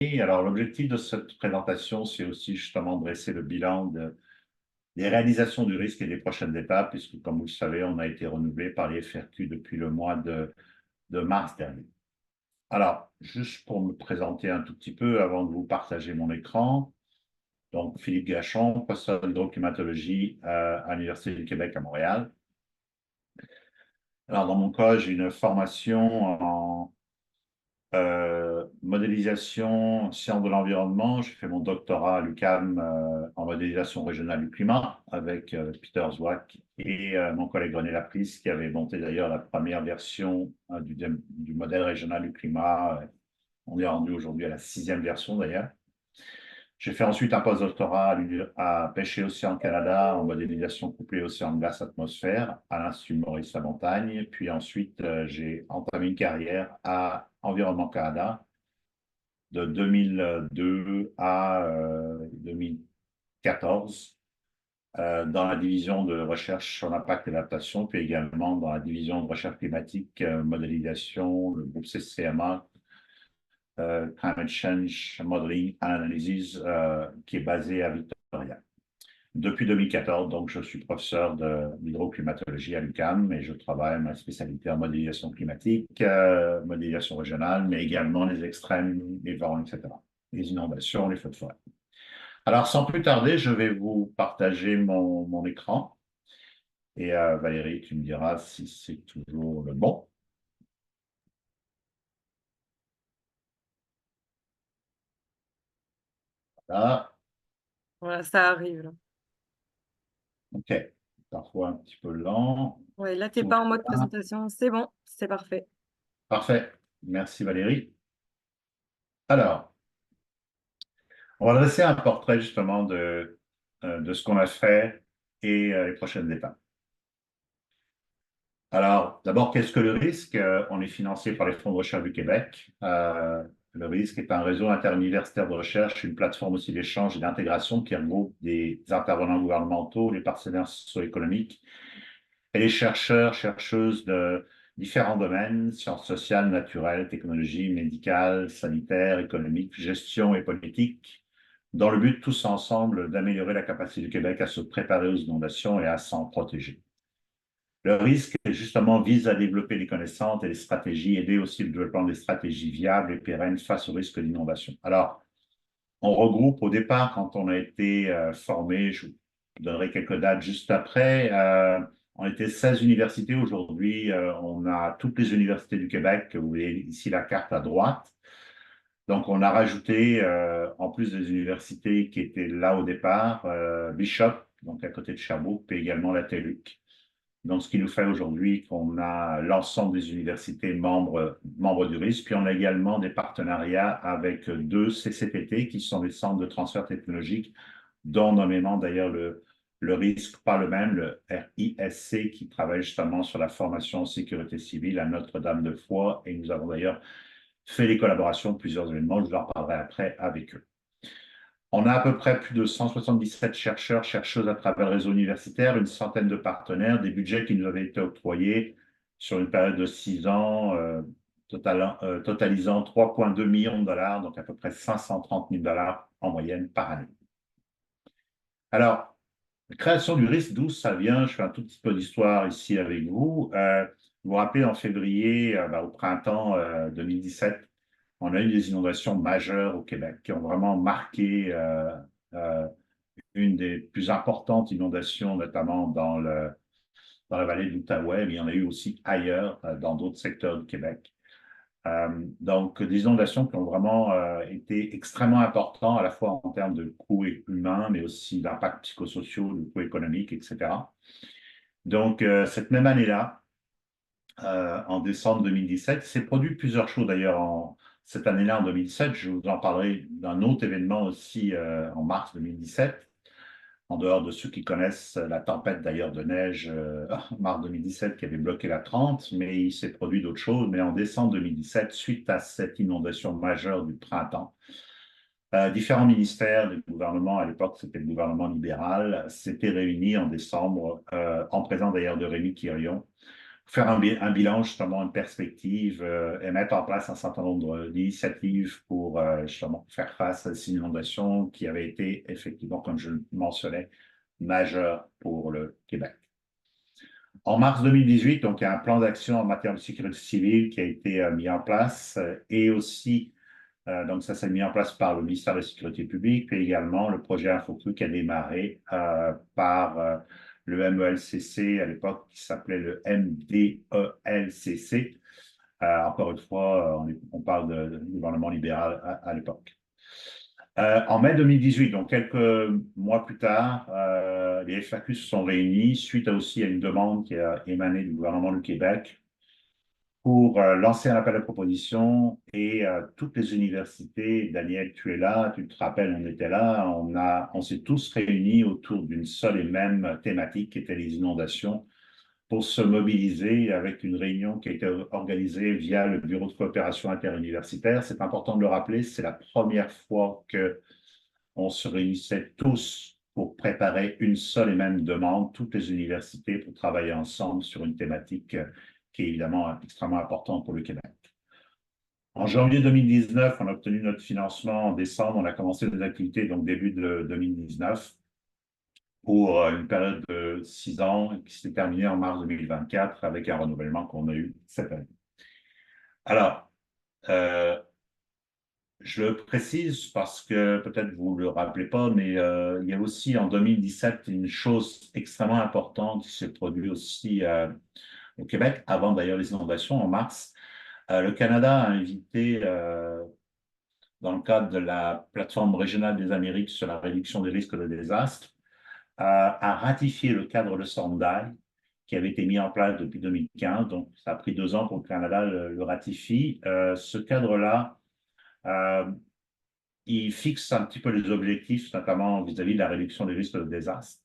Alors, l'objectif de cette présentation, c'est aussi justement de dresser le bilan des réalisations du risque et des prochaines étapes, puisque, comme vous le savez, on a été renouvelé par les FRQ depuis le mois de mars dernier. Alors, juste pour me présenter un tout petit peu avant de vous partager mon écran. Donc, Philippe Gachon, professeur d'hydroclimatologie à l'Université du Québec à Montréal. Alors, dans mon cas, j'ai une formation en modélisation, sciences de l'environnement. J'ai fait mon doctorat à l'UQAM en modélisation régionale du climat avec Peter Zwack et mon collègue René Laprise, qui avait monté d'ailleurs la première version du modèle régional du climat. On est rendu aujourd'hui à la 6e version d'ailleurs. J'ai fait ensuite un postdoctorat à Pêche et Océan Canada en modélisation couplée océan de glace atmosphère à l'Institut Maurice Lamontagne. Puis ensuite, j'ai entamé une carrière à Environnement Canada de 2002 à 2014 dans la division de recherche sur l'impact et l'adaptation, puis également dans la division de recherche climatique, modélisation, le groupe CCMA, Climate Change Modeling and Analysis, qui est basé à Victoria. Depuis 2014, donc, je suis professeur d'hydroclimatologie à l'UQAM et je travaille ma spécialité en modélisation climatique, modélisation régionale, mais également les extrêmes, les vents, etc. Les inondations, les feux de forêt. Alors, sans plus tarder, je vais vous partager mon écran. Et Valérie, tu me diras si c'est toujours le bon. Là, Voilà, ça arrive là. OK. Parfois un petit peu lent. Ouais, là, t'es Tout pas en mode là. présentation. C'est bon, c'est parfait. Parfait. Merci Valérie. Alors, on va dresser un portrait justement de ce qu'on a fait et les prochaines étapes. Alors, d'abord, qu'est-ce que le risque? On est financé par les fonds de recherche du Québec. Le risque est un réseau interuniversitaire de recherche, une plateforme aussi d'échange et d'intégration qui regroupe des intervenants gouvernementaux, les partenaires socio-économiques et les chercheurs, chercheuses de différents domaines, sciences sociales, naturelles, technologies, médicales, sanitaires, économiques, gestion et politique, dans le but tous ensemble d'améliorer la capacité du Québec à se préparer aux inondations et à s'en protéger. Le risque, justement, vise à développer les connaissances et les stratégies, aider aussi le développement des stratégies viables et pérennes face au risque d'inondation. Alors, on regroupe au départ, quand on a été formé, je vous donnerai quelques dates juste après, on était 16 universités. Aujourd'hui, on a toutes les universités du Québec. Vous voyez ici la carte à droite. Donc, on a rajouté, en plus des universités qui étaient là au départ, Bishop, donc à côté de Sherbrooke, puis également la TELUC. Donc, ce qui nous fait aujourd'hui qu'on a l'ensemble des universités membres du RIS. Puis, on a également des partenariats avec 2 CCTT, qui sont des centres de transfert technologique, dont nommément d'ailleurs le RISC, pas le même, le RISC, qui travaille justement sur la formation en sécurité civile à Notre-Dame-de-Foix. Et nous avons d'ailleurs fait des collaborations de plusieurs événements. Je vous en parlerai après avec eux. On a à peu près plus de 177 chercheurs, chercheuses à travers le réseau universitaire, une centaine de partenaires, des budgets qui nous avaient été octroyés sur une période de 6 ans, totalisant 3,2 millions de dollars, donc à peu près 530 000 dollars en moyenne par année. Alors, la création du risque, d'où ça vient? Je fais un tout petit peu d'histoire ici avec vous. Vous vous rappelez, en février, au printemps 2017, on a eu des inondations majeures au Québec qui ont vraiment marqué euh, une des plus importantes inondations, notamment dans la vallée de l'Outaouais, mais il y en a eu aussi ailleurs, dans d'autres secteurs du Québec. Donc, des inondations qui ont vraiment été extrêmement importantes, à la fois en termes de coûts humains, mais aussi d'impacts psychosociaux, de coûts économiques, etc. Donc, cette même année-là, en décembre 2017. C'est produit plusieurs choses d'ailleurs cette année-là, en 2017. Je vous en parlerai d'un autre événement aussi en mars 2017, en dehors de ceux qui connaissent la tempête d'ailleurs de neige en mars 2017 qui avait bloqué la 30, mais il s'est produit d'autres choses. Mais en décembre 2017, suite à cette inondation majeure du printemps, différents ministères du gouvernement, à l'époque c'était le gouvernement libéral, s'étaient réunis en décembre, en présence d'ailleurs de Rémi Quirion, faire un bilan, justement, une perspective et mettre en place un certain nombre d'initiatives pour justement faire face à ces inondations qui avaient été effectivement, comme je le mentionnais, majeures pour le Québec. En mars 2018, donc, il y a un plan d'action en matière de sécurité civile qui a été mis en place et aussi, donc ça s'est mis en place par le ministère de la Sécurité publique, puis également le projet InfoQ qui a démarré par le MELCC à l'époque qui s'appelait le MDELCC. Encore une fois, on parle de gouvernement libéral à l'époque. En mai 2018, donc quelques mois plus tard, les FAQ se sont réunis suite aussi à une demande qui a émané du gouvernement du Québec pour lancer un appel à proposition et toutes les universités, Daniel, tu es là, tu te rappelles, on était là, on s'est tous réunis autour d'une seule et même thématique qui était les inondations pour se mobiliser avec une réunion qui a été organisée via le Bureau de coopération interuniversitaire. C'est important de le rappeler, c'est la première fois que on se réunissait tous pour préparer une seule et même demande, toutes les universités, pour travailler ensemble sur une thématique qui est évidemment extrêmement importante pour le Québec. En janvier 2019, on a obtenu notre financement. En décembre, on a commencé nos activités, donc début de 2019, pour une période de 6 ans qui s'est terminée en mars 2024 avec un renouvellement qu'on a eu cette année. Alors, je le précise parce que peut-être vous ne le rappelez pas, mais il y a aussi en 2017 une chose extrêmement importante qui s'est produite aussi au Québec, avant d'ailleurs les inondations en mars. Le Canada a invité, dans le cadre de la plateforme régionale des Amériques sur la réduction des risques de désastre, à ratifier le cadre de Sendai qui avait été mis en place depuis 2015. Donc, ça a pris 2 ans pour que le Canada le ratifie. Ce cadre-là, il fixe un petit peu les objectifs, notamment vis-à-vis de la réduction des risques de désastre.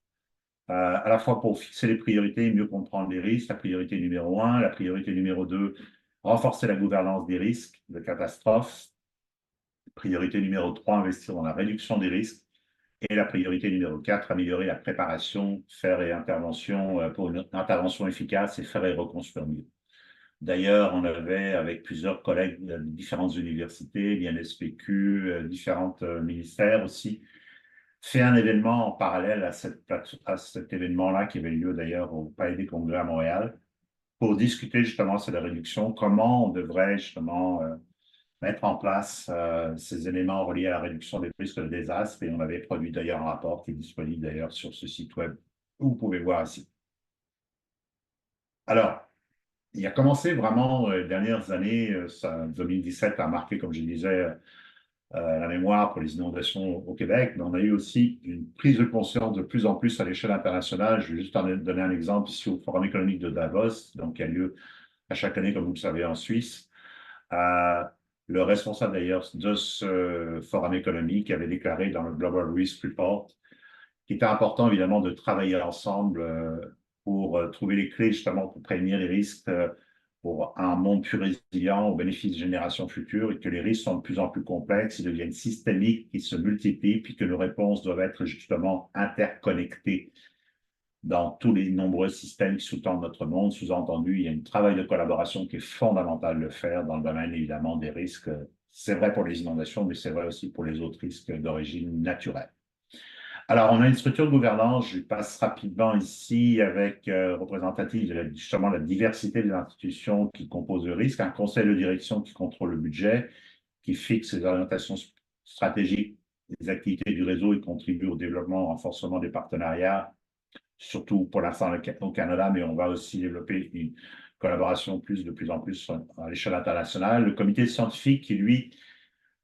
À la fois pour fixer les priorités, mieux comprendre les risques, la priorité numéro 1, la priorité numéro 2, renforcer la gouvernance des risques de catastrophes, priorité numéro 3, investir dans la réduction des risques, et la priorité numéro 4, améliorer la préparation, faire et intervention pour une intervention efficace et faire et reconstruire mieux. D'ailleurs, on avait, avec plusieurs collègues de différentes universités, l'INSPQ, différents ministères aussi, fait un événement en parallèle à cet événement-là qui avait lieu d'ailleurs au Palais des Congrès à Montréal pour discuter justement sur la réduction, comment on devrait justement mettre en place ces éléments reliés à la réduction des risques de désastre. Et on avait produit d'ailleurs un rapport qui est disponible d'ailleurs sur ce site web, où vous pouvez voir ici. Alors, il a commencé vraiment les dernières années, 2017 a marqué, comme je disais, la mémoire pour les inondations au Québec, mais on a eu aussi une prise de conscience de plus en plus à l'échelle internationale. Je vais juste en donner un exemple ici au Forum économique de Davos, donc qui a lieu à chaque année, comme vous le savez, en Suisse. Le responsable d'ailleurs de ce forum économique avait déclaré dans le Global Risk Report qu'il était important évidemment de travailler ensemble pour trouver les clés justement pour prévenir les risques pour un monde plus résilient au bénéfice des générations futures et que les risques sont de plus en plus complexes, ils deviennent systémiques, ils se multiplient, puis que nos réponses doivent être justement interconnectées dans tous les nombreux systèmes qui sous-tendent notre monde. Sous-entendu, il y a un travail de collaboration qui est fondamental de faire dans le domaine évidemment des risques. C'est vrai pour les inondations, mais c'est vrai aussi pour les autres risques d'origine naturelle. Alors, on a une structure de gouvernance, je passe rapidement ici avec représentative de justement la diversité des institutions qui composent le risque, un conseil de direction qui contrôle le budget, qui fixe les orientations stratégiques des activités du réseau et contribue au développement, au renforcement des partenariats, surtout pour l'instant au Canada, mais on va aussi développer une collaboration de plus en plus à l'échelle internationale. Le comité scientifique qui, lui,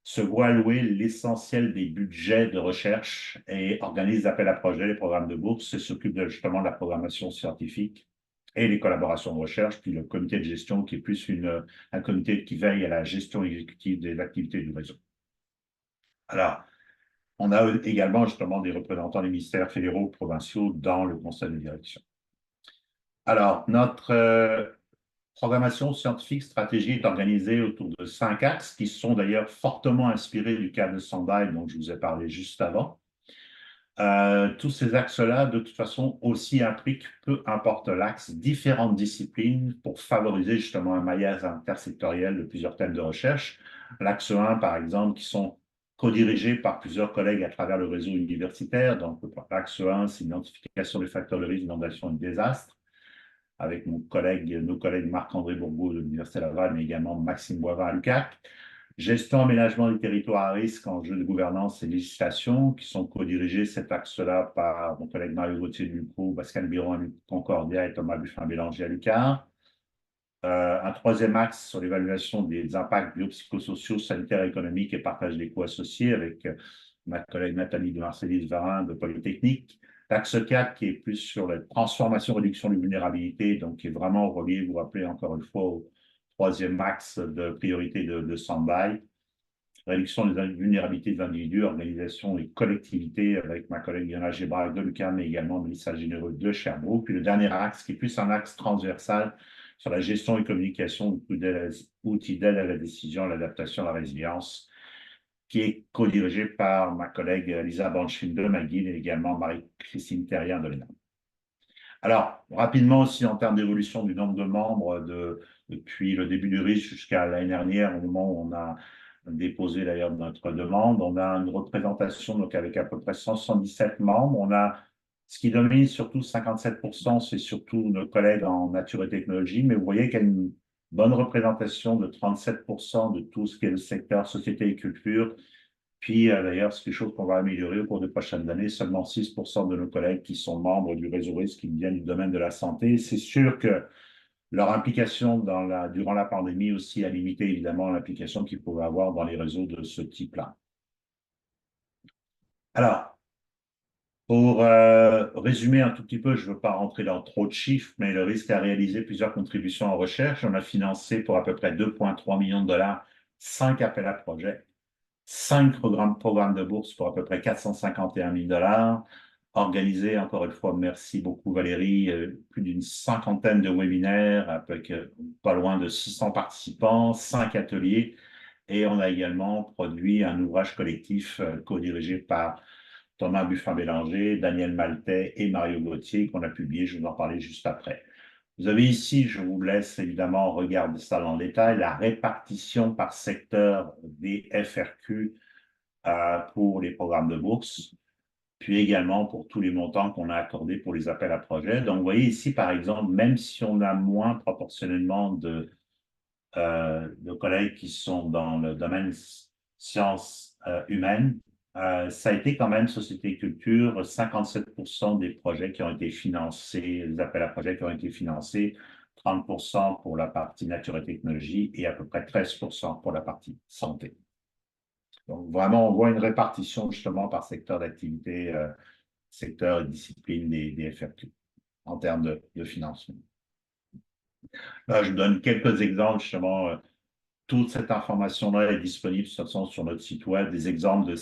se voit allouer l'essentiel des budgets de recherche et organise des appels à projets, les programmes de bourse, et s'occupe justement de la programmation scientifique et les collaborations de recherche, puis le comité de gestion qui est plus un comité qui veille à la gestion exécutive des activités du réseau. Alors, on a également justement des représentants des ministères fédéraux, provinciaux dans le conseil de direction. Alors, notre programmation scientifique stratégie est organisée autour de 5 axes qui sont d'ailleurs fortement inspirés du cadre de Sendai dont je vous ai parlé juste avant. Tous ces axes-là, de toute façon, aussi impliquent, peu importe l'axe, différentes disciplines pour favoriser justement un maillage intersectoriel de plusieurs thèmes de recherche. L'axe 1, par exemple, qui sont co-dirigés par plusieurs collègues à travers le réseau universitaire. Donc, l'axe 1, c'est l'identification des facteurs de risque d'inondation et de désastre, avec nos collègues Marc-André Bourgault de l'Université Laval, mais également Maxime Boivin à l'UQAC. Gestion, aménagement des territoires à risque, enjeux de gouvernance et législation, qui sont co-dirigés cet axe-là par mon collègue Mario Gauthier de l'UPRO, Pascal Biron à Concordia et Thomas Buffin-Bélanger à l'UQAR. Un troisième axe sur l'évaluation des impacts biopsychosociaux, sanitaires, économiques et partage des coûts associés avec ma collègue Nathalie de Marcellis-Varin de Polytechnique. L'axe 4 qui est plus sur la transformation, réduction de vulnérabilité, donc qui est vraiment relié, vous vous rappelez encore une fois, au troisième axe de priorité de Sandby. Réduction des vulnérabilités des individus, organisation et collectivité avec ma collègue Yana Gébrac de l'UQAM, mais également Mélissa Généreux de Sherbrooke. Puis le dernier axe, qui est plus un axe transversal sur la gestion et communication outils d'aide à la décision, l'adaptation, la résilience, qui est co-dirigé par ma collègue Lisa Banchil de McGill et également Marie-Christine Terrien de l'ENA. Alors, rapidement aussi en termes d'évolution du nombre de membres depuis le début du RIS jusqu'à l'année dernière, au moment où on a déposé d'ailleurs notre demande, on a une représentation donc avec à peu près 177 membres. On a ce qui domine surtout 57%, c'est surtout nos collègues en nature et technologie, mais vous voyez qu'il y a une bonne représentation de 37% de tout ce qui est le secteur société et culture. Puis, d'ailleurs, c'est quelque chose qu'on va améliorer au cours des prochaines années. Seulement 6% de nos collègues qui sont membres du réseau risque qui viennent du domaine de la santé. C'est sûr que leur implication durant la pandémie aussi a limité évidemment l'implication qu'ils pouvaient avoir dans les réseaux de ce type-là. Alors, pour résumer un tout petit peu, je ne veux pas rentrer dans trop de chiffres, mais le risque a réalisé plusieurs contributions en recherche. On a financé pour à peu près 2,3 millions de dollars 5 appels à projets. 5 programmes de bourse pour à peu près 451 000 dollars. Organisé, encore une fois, merci beaucoup Valérie, plus d'une cinquantaine de webinaires avec pas loin de 600 participants, 5 ateliers. Et on a également produit un ouvrage collectif co-dirigé par Thomas Buffin-Bélanger, Daniel Maltais et Mario Gauthier qu'on a publié, je vais vous en parler juste après. Vous avez ici, je vous laisse évidemment regarder ça dans le détail, la répartition par secteur des FRQ pour les programmes de bourse, puis également pour tous les montants qu'on a accordés pour les appels à projets. Donc, vous voyez ici, par exemple, même si on a moins proportionnellement de collègues qui sont dans le domaine sciences humaines, ça a été quand même Société et Culture, 57% des projets qui ont été financés, les appels à projets qui ont été financés, 30% pour la partie nature et technologie et à peu près 13% pour la partie santé. Donc, vraiment, on voit une répartition justement par secteur d'activité, secteur et discipline des FRQ en termes de financement. Là, je vous donne quelques exemples justement. Toute cette information-là est disponible de toute façon sur notre site web, des exemples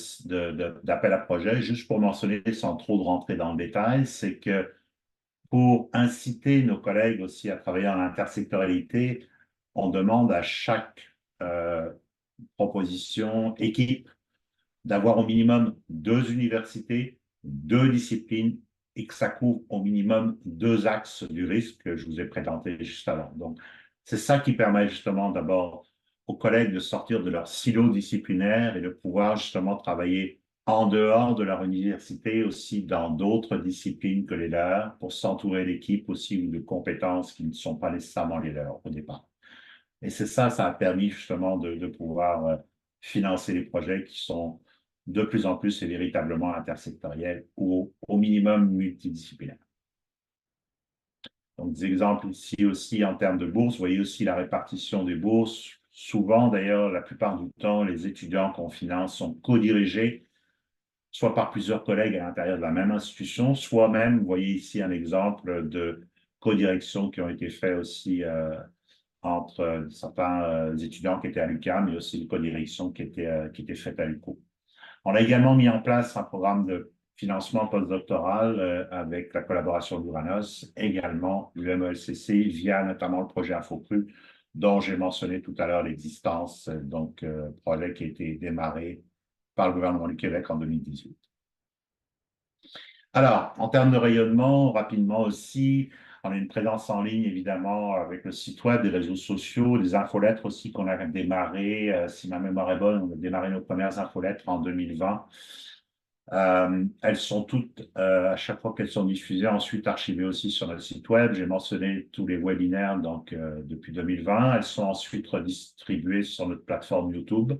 d'appels à projets. Juste pour mentionner, sans trop de rentrer dans le détail, c'est que pour inciter nos collègues aussi à travailler en intersectorialité, on demande à chaque proposition, équipe, d'avoir au minimum 2 universités, 2 disciplines et que ça couvre au minimum 2 axes du risque que je vous ai présenté juste avant. Donc, c'est ça qui permet justement d'abord aux collègues de sortir de leur silo disciplinaire et de pouvoir justement travailler en dehors de leur université aussi dans d'autres disciplines que les leurs pour s'entourer d'équipes aussi ou de compétences qui ne sont pas nécessairement les leurs au départ. Et c'est ça, ça a permis justement de pouvoir financer les projets qui sont de plus en plus et véritablement intersectoriels ou au minimum multidisciplinaires. Donc, des exemples ici aussi en termes de bourses. Vous voyez aussi la répartition des bourses. Souvent, d'ailleurs, la plupart du temps, les étudiants qu'on finance sont co-dirigés, soit par plusieurs collègues à l'intérieur de la même institution, soit même, vous voyez ici un exemple de co-direction qui ont été faits aussi entre certains étudiants qui étaient à l'UQAM, mais aussi une co-direction qui était faite à l'UQO. On a également mis en place un programme de financement postdoctoral avec la collaboration d'Uranos, également l'UMELCC via notamment le projet InfoCru, dont j'ai mentionné tout à l'heure l'existence, donc projet qui a été démarré par le gouvernement du Québec en 2018. Alors, en termes de rayonnement, rapidement aussi, on a une présence en ligne, évidemment, avec le site web, des réseaux sociaux, des infolettres aussi qu'on a démarré. Si ma mémoire est bonne, on a démarré nos premières infolettres en 2020. Elles sont toutes, à chaque fois qu'elles sont diffusées, ensuite archivées aussi sur notre site web. J'ai mentionné tous les webinaires donc, depuis 2020. Elles sont ensuite redistribuées sur notre plateforme YouTube.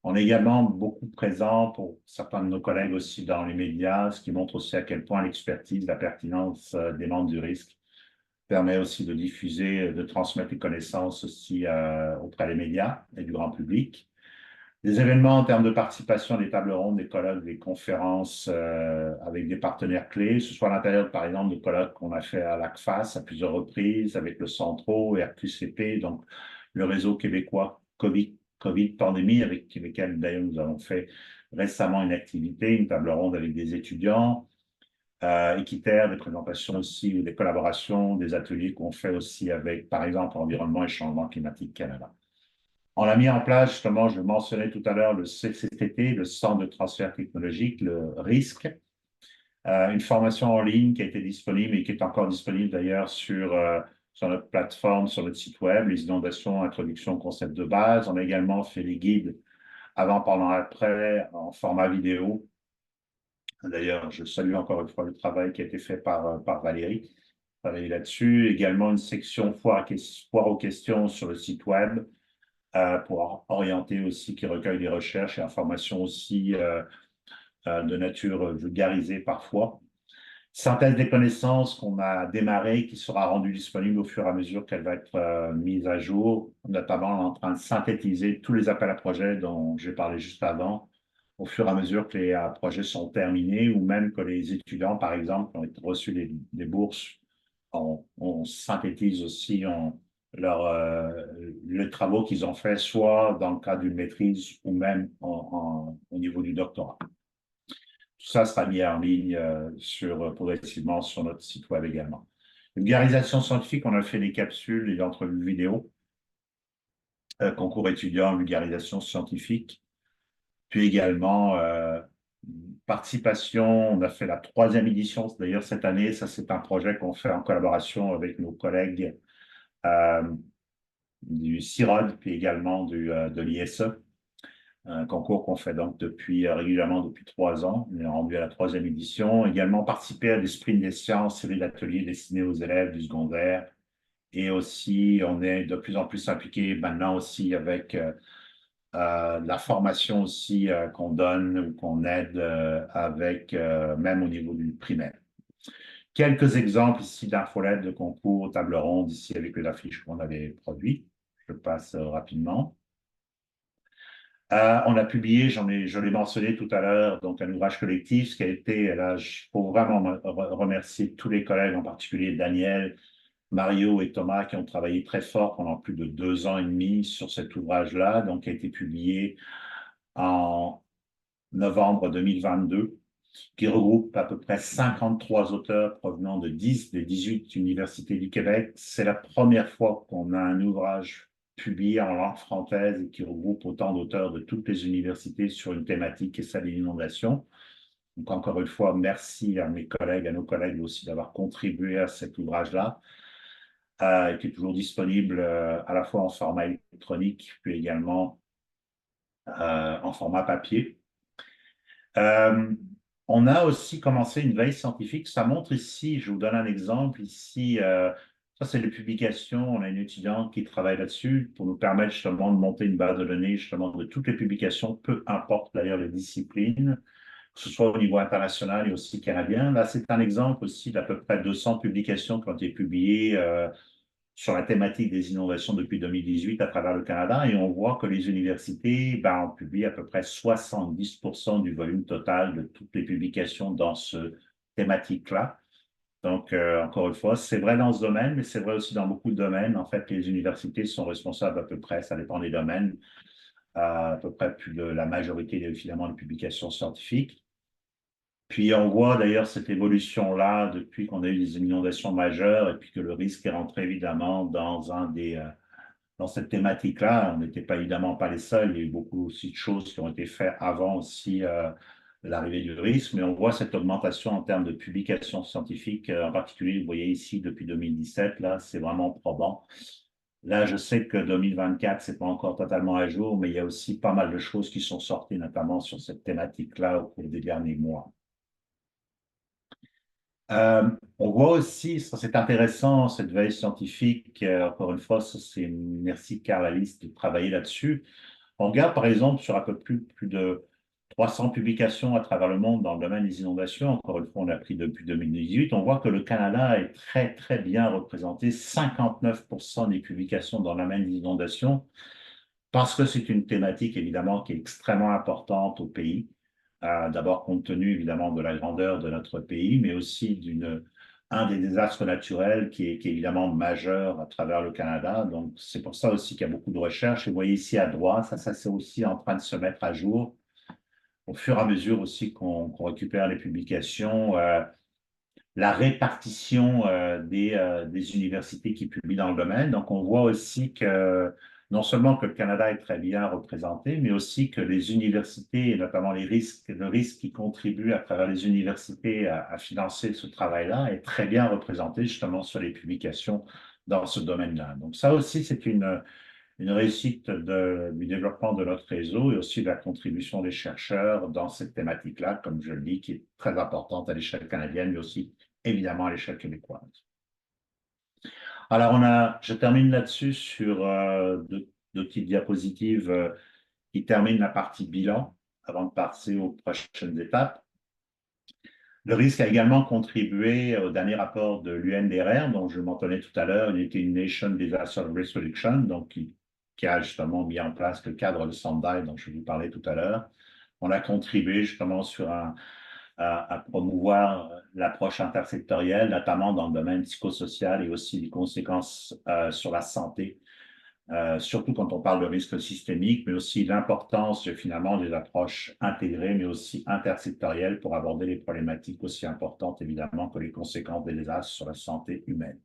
On est également beaucoup présent pour certains de nos collègues aussi dans les médias, ce qui montre aussi à quel point l'expertise, la pertinence des membres du risque permet aussi de diffuser, de transmettre les connaissances aussi auprès des médias et du grand public. Des événements en termes de participation, des tables rondes, des colloques, des conférences avec des partenaires clés, que ce soit à l'intérieur, par exemple, de colloques qu'on a fait à l'ACFAS à plusieurs reprises avec le Centro et RQCP, donc le réseau québécois COVID pandémie, avec lesquels d'ailleurs nous avons fait récemment une activité, une table ronde avec des étudiants, équitaires, des présentations aussi ou des collaborations, des ateliers qu'on fait aussi avec, par exemple, Environnement et Changement climatique Canada. On a mis en place, justement, je mentionnais tout à l'heure le CCTT, le Centre de transfert technologique, le RISC, une formation en ligne qui a été disponible et qui est encore disponible d'ailleurs sur notre plateforme, sur notre site web, les inondations, introduction au concept de base. On a également fait les guides avant, pendant, après en format vidéo. D'ailleurs, je salue encore une fois le travail qui a été fait par Valérie, là-dessus. Également une section foire aux questions sur le site web pour orienter aussi, qui recueille des recherches et informations aussi de nature vulgarisée parfois. Synthèse des connaissances qu'on a démarré, qui sera rendue disponible au fur et à mesure qu'elle va être mise à jour. Notamment, on est en train de synthétiser tous les appels à projets dont j'ai parlé juste avant, au fur et à mesure que les projets sont terminés ou même que les étudiants, par exemple, qui ont reçu des bourses, on synthétise aussi les travaux qu'ils ont fait, soit dans le cadre d'une maîtrise ou même au niveau du doctorat. Tout ça sera mis en ligne progressivement sur notre site web également. Vulgarisation scientifique, on a fait des capsules et entrevues vidéo. Concours étudiants, vulgarisation scientifique. Puis également, participation, on a fait la 3e édition, d'ailleurs cette année, ça c'est un projet qu'on fait en collaboration avec nos collègues du CIROD, puis également de l'ISE. Un concours qu'on fait donc régulièrement depuis 3 ans. On est rendu à la 3e édition. Également participer à des sprints des sciences, série d'ateliers destinés aux élèves du secondaire. Et aussi, on est de plus en plus impliqué maintenant aussi avec la formation aussi qu'on donne ou qu'on aide avec même au niveau du primaire. Quelques exemples ici d'infolettes, de concours, table ronde, ici avec les affiches qu'on avait produites. Je passe rapidement. On a publié, je l'ai mentionné tout à l'heure, donc un ouvrage collectif, ce qui a été, là, il faut vraiment remercier tous les collègues, en particulier Daniel, Mario et Thomas, qui ont travaillé très fort pendant plus de 2 ans et demi sur cet ouvrage-là, donc qui a été publié en novembre 2022, qui regroupe à peu près 53 auteurs provenant de 10 des 18 universités du Québec. C'est la première fois qu'on a un ouvrage publié en langue française et qui regroupe autant d'auteurs de toutes les universités sur une thématique et celle de l'inondation. Donc, encore une fois, merci à mes collègues, à nos collègues aussi d'avoir contribué à cet ouvrage-là, qui est toujours disponible à la fois en format électronique, puis également en format papier. On a aussi commencé une veille scientifique. Ça montre ici, je vous donne un exemple. Ici, ça, c'est les publications. On a une étudiante qui travaille là-dessus pour nous permettre justement de monter une base de données justement de toutes les publications, peu importe d'ailleurs les disciplines, que ce soit au niveau international et aussi canadien. Là, c'est un exemple aussi d'à peu près 200 publications qui ont été publiées sur la thématique des inondations depuis 2018 à travers le Canada, et on voit que les universités ont publié à peu près 70% du volume total de toutes les publications dans ce thématique-là. Donc, encore une fois, c'est vrai dans ce domaine, mais c'est vrai aussi dans beaucoup de domaines. En fait, les universités sont responsables à peu près, ça dépend des domaines, à peu près plus de la majorité, évidemment, des publications scientifiques. Puis on voit d'ailleurs cette évolution-là depuis qu'on a eu des inondations majeures et puis que le risque est rentré évidemment dans cette thématique-là. On n'était pas évidemment pas les seuls. Il y a eu beaucoup aussi de choses qui ont été faites avant aussi l'arrivée du risque, mais on voit cette augmentation en termes de publications scientifiques. En particulier, vous voyez ici, depuis 2017, là, c'est vraiment probant. Là, je sais que 2024, c'est pas encore totalement à jour, mais il y a aussi pas mal de choses qui sont sorties, notamment sur cette thématique-là au cours des derniers mois. On voit aussi, ça c'est intéressant, cette veille scientifique, encore une fois, ça, c'est merci Carl Alice de travailler là-dessus. On regarde par exemple sur à peu plus de 300 publications à travers le monde dans le domaine des inondations. Encore une fois, on a pris depuis 2018. On voit que le Canada est très, très bien représenté. 59% des publications dans le domaine des inondations, parce que c'est une thématique évidemment qui est extrêmement importante au pays. D'abord compte tenu évidemment de la grandeur de notre pays, mais aussi un des désastres naturels qui est évidemment majeur à travers le Canada. Donc, c'est pour ça aussi qu'il y a beaucoup de recherches. Et vous voyez ici à droite, ça c'est aussi en train de se mettre à jour au fur et à mesure aussi qu'on récupère les publications. La répartition des universités qui publient dans le domaine. Donc, on voit aussi que non seulement que le Canada est très bien représenté, mais aussi que les universités, et notamment le risque qui contribue à travers les universités à financer ce travail-là, est très bien représenté justement sur les publications dans ce domaine-là. Donc, ça aussi, c'est une réussite du développement de notre réseau et aussi de la contribution des chercheurs dans cette thématique-là, comme je le dis, qui est très importante à l'échelle canadienne, mais aussi évidemment à l'échelle québécoise. Alors, je termine là-dessus sur deux petites diapositives qui terminent la partie bilan avant de passer aux prochaines étapes. Le risque a également contribué au dernier rapport de l'UNDRR, dont je mentionnais tout à l'heure, United Nations Disaster Risk Reduction, donc qui a justement mis en place le cadre de Sendai dont je vous parlais tout à l'heure. On a contribué justement à promouvoir l'approche intersectorielle, notamment dans le domaine psychosocial et aussi les conséquences sur la santé, surtout quand on parle de risque systémique, mais aussi l'importance finalement des approches intégrées, mais aussi intersectorielles pour aborder les problématiques aussi importantes, évidemment, que les conséquences des désastres sur la santé humaine.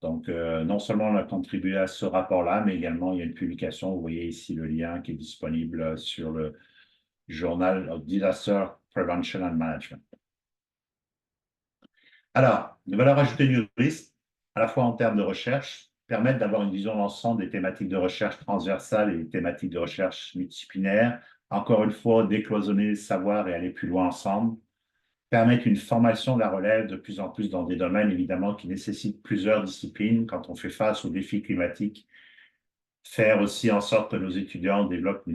Donc, non seulement on a contribué à ce rapport-là, mais également il y a une publication, vous voyez ici le lien qui est disponible sur le Journal of Disaster Prevention and Management. Alors, les valeurs ajoutées du risque, à la fois en termes de recherche, permettent d'avoir une vision d'ensemble des thématiques de recherche transversales et des thématiques de recherche multidisciplinaires. Encore une fois, décloisonner le savoir et aller plus loin ensemble, permettent une formation de la relève de plus en plus dans des domaines, évidemment, qui nécessitent plusieurs disciplines quand on fait face aux défis climatiques. Faire aussi en sorte que nos étudiants développent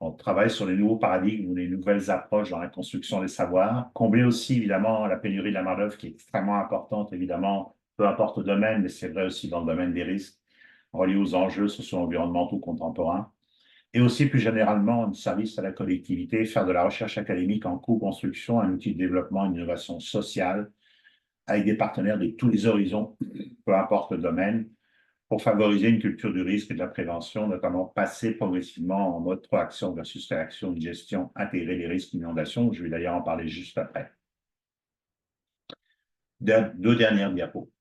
on travaille sur les nouveaux paradigmes ou les nouvelles approches dans la construction des savoirs. Combler aussi, évidemment, la pénurie de la main-d'œuvre qui est extrêmement importante, évidemment, peu importe le domaine, mais c'est vrai aussi dans le domaine des risques reliés aux enjeux socio-environnementaux contemporains. Et aussi, plus généralement, un service à la collectivité, faire de la recherche académique en co-construction, un outil de développement et d'innovation sociale avec des partenaires de tous les horizons, peu importe le domaine, pour favoriser une culture du risque et de la prévention, notamment passer progressivement en mode proaction versus réaction, une gestion intégrée des risques d'inondation. Je vais d'ailleurs en parler juste après. Deux dernières diapos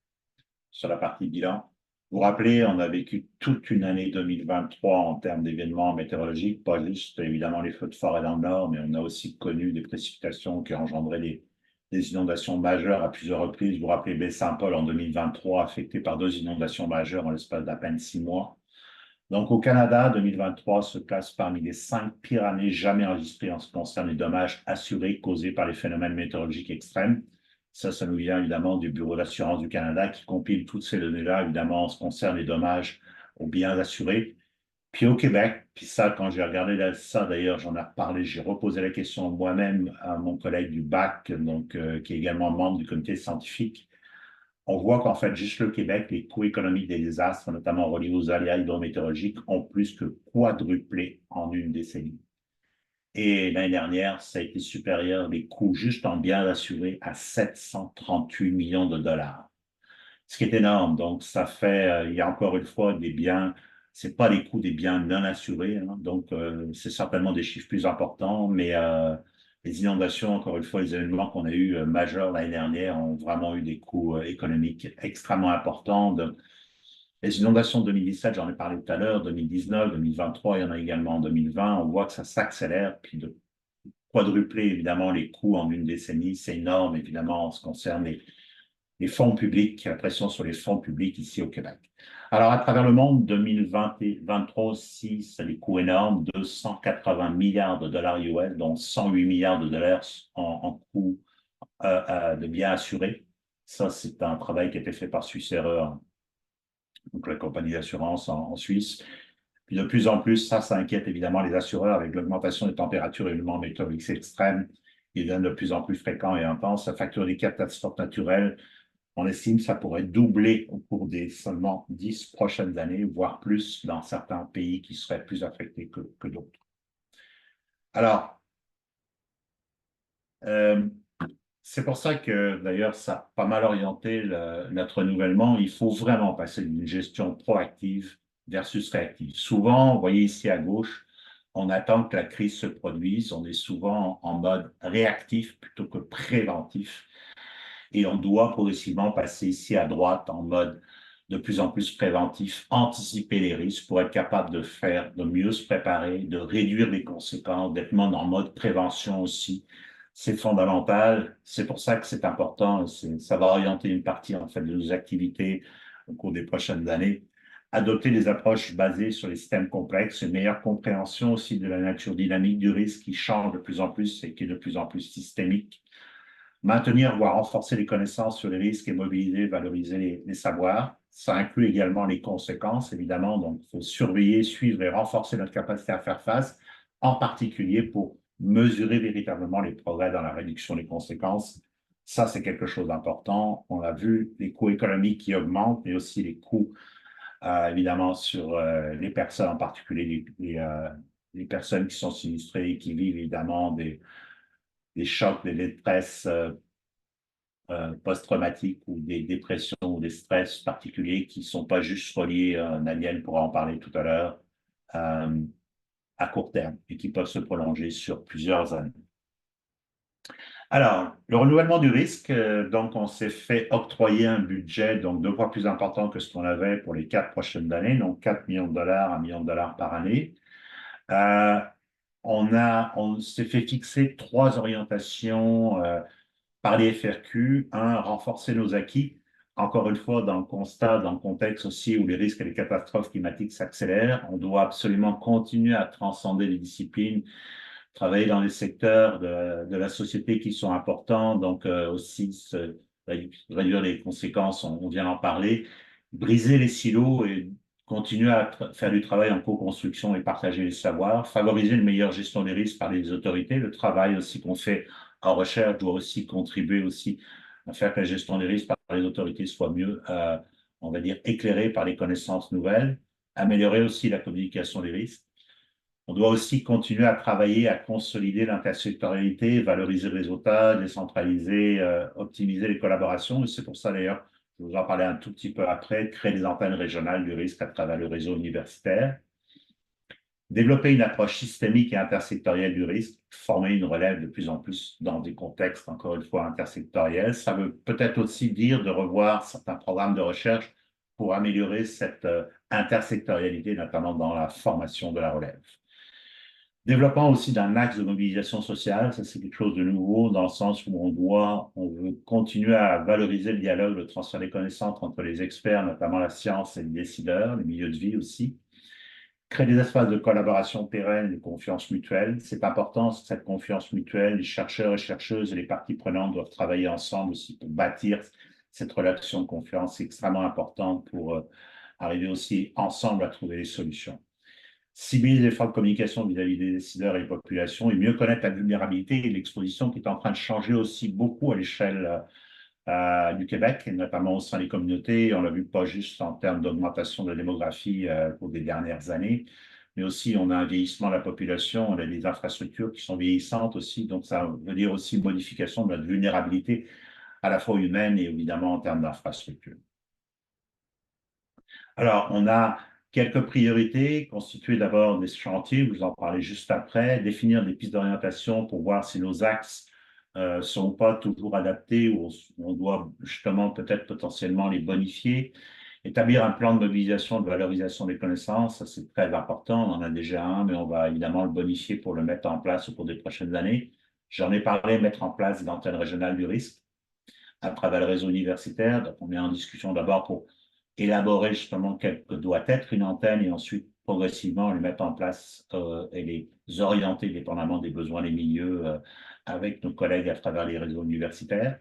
sur la partie bilan. Vous vous rappelez, on a vécu toute une année 2023 en termes d'événements météorologiques, pas juste évidemment les feux de forêt dans le nord, mais on a aussi connu des précipitations qui ont engendré des inondations majeures à plusieurs reprises. Vous vous rappelez Baie-Saint-Paul en 2023, affecté par deux inondations majeures en l'espace d'à peine 6 mois. Donc au Canada, 2023 se classe parmi les 5 pires années jamais enregistrées en ce qui concerne les dommages assurés causés par les phénomènes météorologiques extrêmes. Ça nous vient évidemment du Bureau d'assurance du Canada qui compile toutes ces données-là, évidemment, en ce qui concerne les dommages aux biens assurés. Puis au Québec, puis ça, quand j'ai regardé ça, d'ailleurs, j'en ai reparlé, j'ai reposé la question moi-même à mon collègue du BAC, donc, qui est également membre du comité scientifique. On voit qu'en fait, juste le Québec, les coûts économiques des désastres, notamment reliés aux aléas hydrométéorologiques, ont plus que quadruplé en une décennie. Et l'année dernière, ça a été supérieur, les coûts juste en biens assurés, à 738 millions de dollars. Ce qui est énorme. Donc, ça fait, il y a encore une fois des biens, c'est pas les coûts des biens non assurés, hein. Donc, c'est certainement des chiffres plus importants, mais les inondations, encore une fois, les événements qu'on a eu majeurs l'année dernière ont vraiment eu des coûts économiques extrêmement importants. Les inondations de 2017, j'en ai parlé tout à l'heure, 2019, 2023, il y en a également en 2020. On voit que ça s'accélère, puis de quadrupler évidemment les coûts en une décennie, c'est énorme évidemment en ce qui concerne les fonds publics, la pression sur les fonds publics ici au Québec. Alors, à travers le monde, 2023 aussi, c'est des coûts énormes, 280 milliards de dollars US, dont 108 milliards de dollars en coûts de biens assurés. Ça, c'est un travail qui a été fait par Suisse Erreur, donc la compagnie d'assurance en Suisse. Puis de plus en plus, ça inquiète évidemment les assureurs avec l'augmentation des températures et événements météorologiques extrêmes. Ils deviennent de plus en plus fréquents et intenses. La facture des catastrophes naturelles, on estime que ça pourrait doubler au cours des seulement 10 prochaines années, voire plus dans certains pays qui seraient plus affectés que d'autres. Alors, c'est pour ça que d'ailleurs, ça a pas mal orienté notre renouvellement. Il faut vraiment passer d'une gestion proactive versus réactive. Souvent, vous voyez ici à gauche, on attend que la crise se produise. On est souvent en mode réactif plutôt que préventif. Et on doit progressivement passer ici à droite en mode de plus en plus préventif, anticiper les risques pour être capable de mieux se préparer, de réduire les conséquences, d'être en mode prévention aussi. C'est fondamental. C'est pour ça que c'est important. Ça va orienter une partie en fait de nos activités au cours des prochaines années. Adopter des approches basées sur les systèmes complexes, une meilleure compréhension aussi de la nature dynamique du risque qui change de plus en plus et qui est de plus en plus systémique. Maintenir, voire renforcer les connaissances sur les risques et mobiliser, valoriser les savoirs. Ça inclut également les conséquences, évidemment. Donc, il faut surveiller, suivre et renforcer notre capacité à faire face, en particulier pour mesurer véritablement les progrès dans la réduction des conséquences. Ça, c'est quelque chose d'important. On a vu les coûts économiques qui augmentent, mais aussi les coûts, évidemment, sur les personnes, en particulier les personnes qui sont sinistrées et qui vivent évidemment des chocs, des détresses post-traumatiques ou des dépressions ou des stress particuliers qui ne sont pas juste reliés, Daniel pourra en parler tout à l'heure, à court terme et qui peuvent se prolonger sur plusieurs années. Alors, le renouvellement du risque, donc on s'est fait octroyer un budget donc 2 fois plus important que ce qu'on avait pour les 4 prochaines années, donc 4 millions de dollars, 1 million de dollars par année. On s'est fait fixer 3 orientations par les FRQ. Un, renforcer nos acquis. Encore une fois, dans le constat, dans le contexte aussi où les risques et les catastrophes climatiques s'accélèrent, on doit absolument continuer à transcender les disciplines, travailler dans les secteurs de la société qui sont importants, donc aussi réduire les conséquences, on vient d'en parler, briser les silos et continuer à faire du travail en co-construction et partager les savoirs, favoriser une meilleure gestion des risques par les autorités. Le travail aussi qu'on fait en recherche doit aussi contribuer aussi à faire que la gestion des risques par les autorités soit mieux, on va dire, éclairée par les connaissances nouvelles, améliorer aussi la communication des risques. On doit aussi continuer à travailler, à consolider l'intersectorialité, valoriser le réseautage, décentraliser, optimiser les collaborations. Et c'est pour ça d'ailleurs, je vous en parler un tout petit peu après, créer des antennes régionales du risque à travers le réseau universitaire. Développer une approche systémique et intersectorielle du risque, former une relève de plus en plus dans des contextes, encore une fois, intersectoriels. Ça veut peut-être aussi dire de revoir certains programmes de recherche pour améliorer cette intersectorialité, notamment dans la formation de la relève. Développement aussi d'un axe de mobilisation sociale, ça c'est quelque chose de nouveau dans le sens où on veut continuer à valoriser le dialogue, le transfert des connaissances entre les experts, notamment la science et les décideurs, les milieux de vie aussi. Créer des espaces de collaboration pérennes et de confiance mutuelle. C'est important, cette confiance mutuelle. Les chercheurs et chercheuses et les parties prenantes doivent travailler ensemble aussi pour bâtir cette relation de confiance. C'est extrêmement important pour arriver aussi ensemble à trouver des solutions. Cibler les efforts de communication vis-à-vis des décideurs et des populations et mieux connaître la vulnérabilité et l'exposition qui est en train de changer aussi beaucoup à l'échelle du Québec, et notamment au sein des communautés. On l'a vu pas juste en termes d'augmentation de la démographie au des dernières années, mais aussi on a un vieillissement de la population, on a des infrastructures qui sont vieillissantes aussi, donc ça veut dire aussi une modification de notre vulnérabilité à la fois humaine et évidemment en termes d'infrastructures. Alors, on a quelques priorités, constituées d'abord des chantiers, vous en parlez juste après, définir des pistes d'orientation pour voir si nos axes ne sont pas toujours adaptés ou on doit justement peut-être potentiellement les bonifier. Établir un plan de mobilisation, de valorisation des connaissances, ça c'est très important. On en a déjà un, mais on va évidemment le bonifier pour le mettre en place au cours des prochaines années. J'en ai parlé, mettre en place des antennes régionales du risque à travers le réseau universitaire. Donc, on est en discussion d'abord pour élaborer justement quelle doit être une antenne et ensuite progressivement les mettre en place et les orienter dépendamment des besoins des milieux avec nos collègues à travers les réseaux universitaires.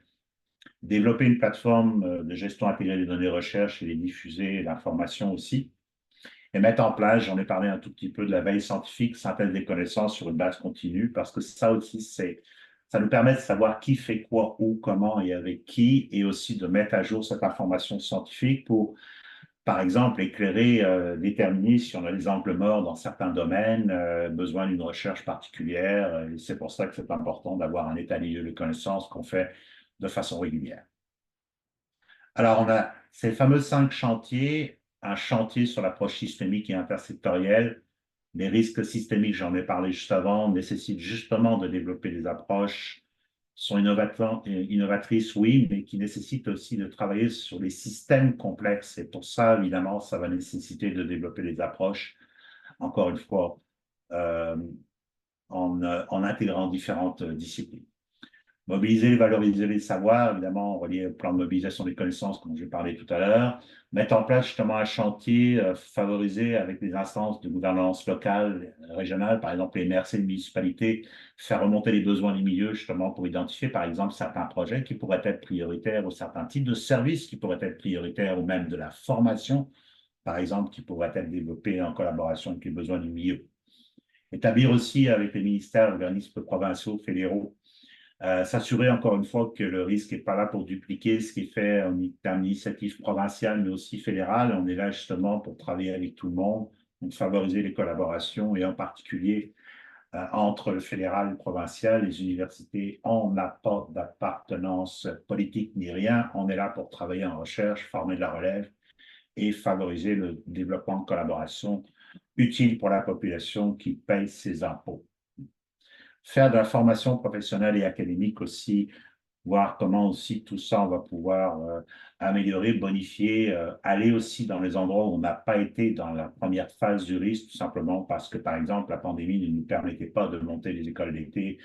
Développer une plateforme de gestion intégrée des données de recherche et les diffuser l'information aussi. Et mettre en place, j'en ai parlé un tout petit peu, de la veille scientifique, synthèse des connaissances sur une base continue, parce que ça aussi, ça nous permet de savoir qui fait quoi, où, comment et avec qui, et aussi de mettre à jour cette information scientifique pour, par exemple, éclairer, déterminer si on a des angles morts dans certains domaines, besoin d'une recherche particulière. Et c'est pour ça que c'est important d'avoir un état des lieux de connaissances qu'on fait de façon régulière. Alors, on a ces fameux 5 chantiers, un chantier sur l'approche systémique et intersectorielle. Les risques systémiques, j'en ai parlé juste avant, nécessitent justement de développer des approches, sont innovatrices, oui, mais qui nécessitent aussi de travailler sur les systèmes complexes. Et pour ça, évidemment, ça va nécessiter de développer des approches, encore une fois, euh, en intégrant différentes disciplines. Mobiliser et valoriser les savoirs, évidemment, relié au plan de mobilisation des connaissances, comme j'ai parlé tout à l'heure. Mettre en place justement un chantier favorisé avec des instances de gouvernance locale, régionale, par exemple les maires et les municipalités, faire remonter les besoins des milieux justement pour identifier, par exemple, certains projets qui pourraient être prioritaires ou certains types de services qui pourraient être prioritaires ou même de la formation, par exemple, qui pourraient être développés en collaboration avec les besoins du milieu. Établir aussi avec les ministères, organismes provinciaux, fédéraux, s'assurer encore une fois que le risque n'est pas là pour dupliquer ce qui est fait en termes d'initiative provinciale, mais aussi fédérale. On est là justement pour travailler avec tout le monde, donc favoriser les collaborations et en particulier entre le fédéral et le provincial. Les universités, on n'a pas d'appartenance politique ni rien. On est là pour travailler en recherche, former de la relève et favoriser le développement de collaboration utile pour la population qui paye ses impôts. Faire de la formation professionnelle et académique aussi, voir comment aussi tout ça, on va pouvoir améliorer, bonifier, aller aussi dans les endroits où on n'a pas été dans la première phase du risque, tout simplement parce que, par exemple, la pandémie ne nous permettait pas de monter des écoles d'été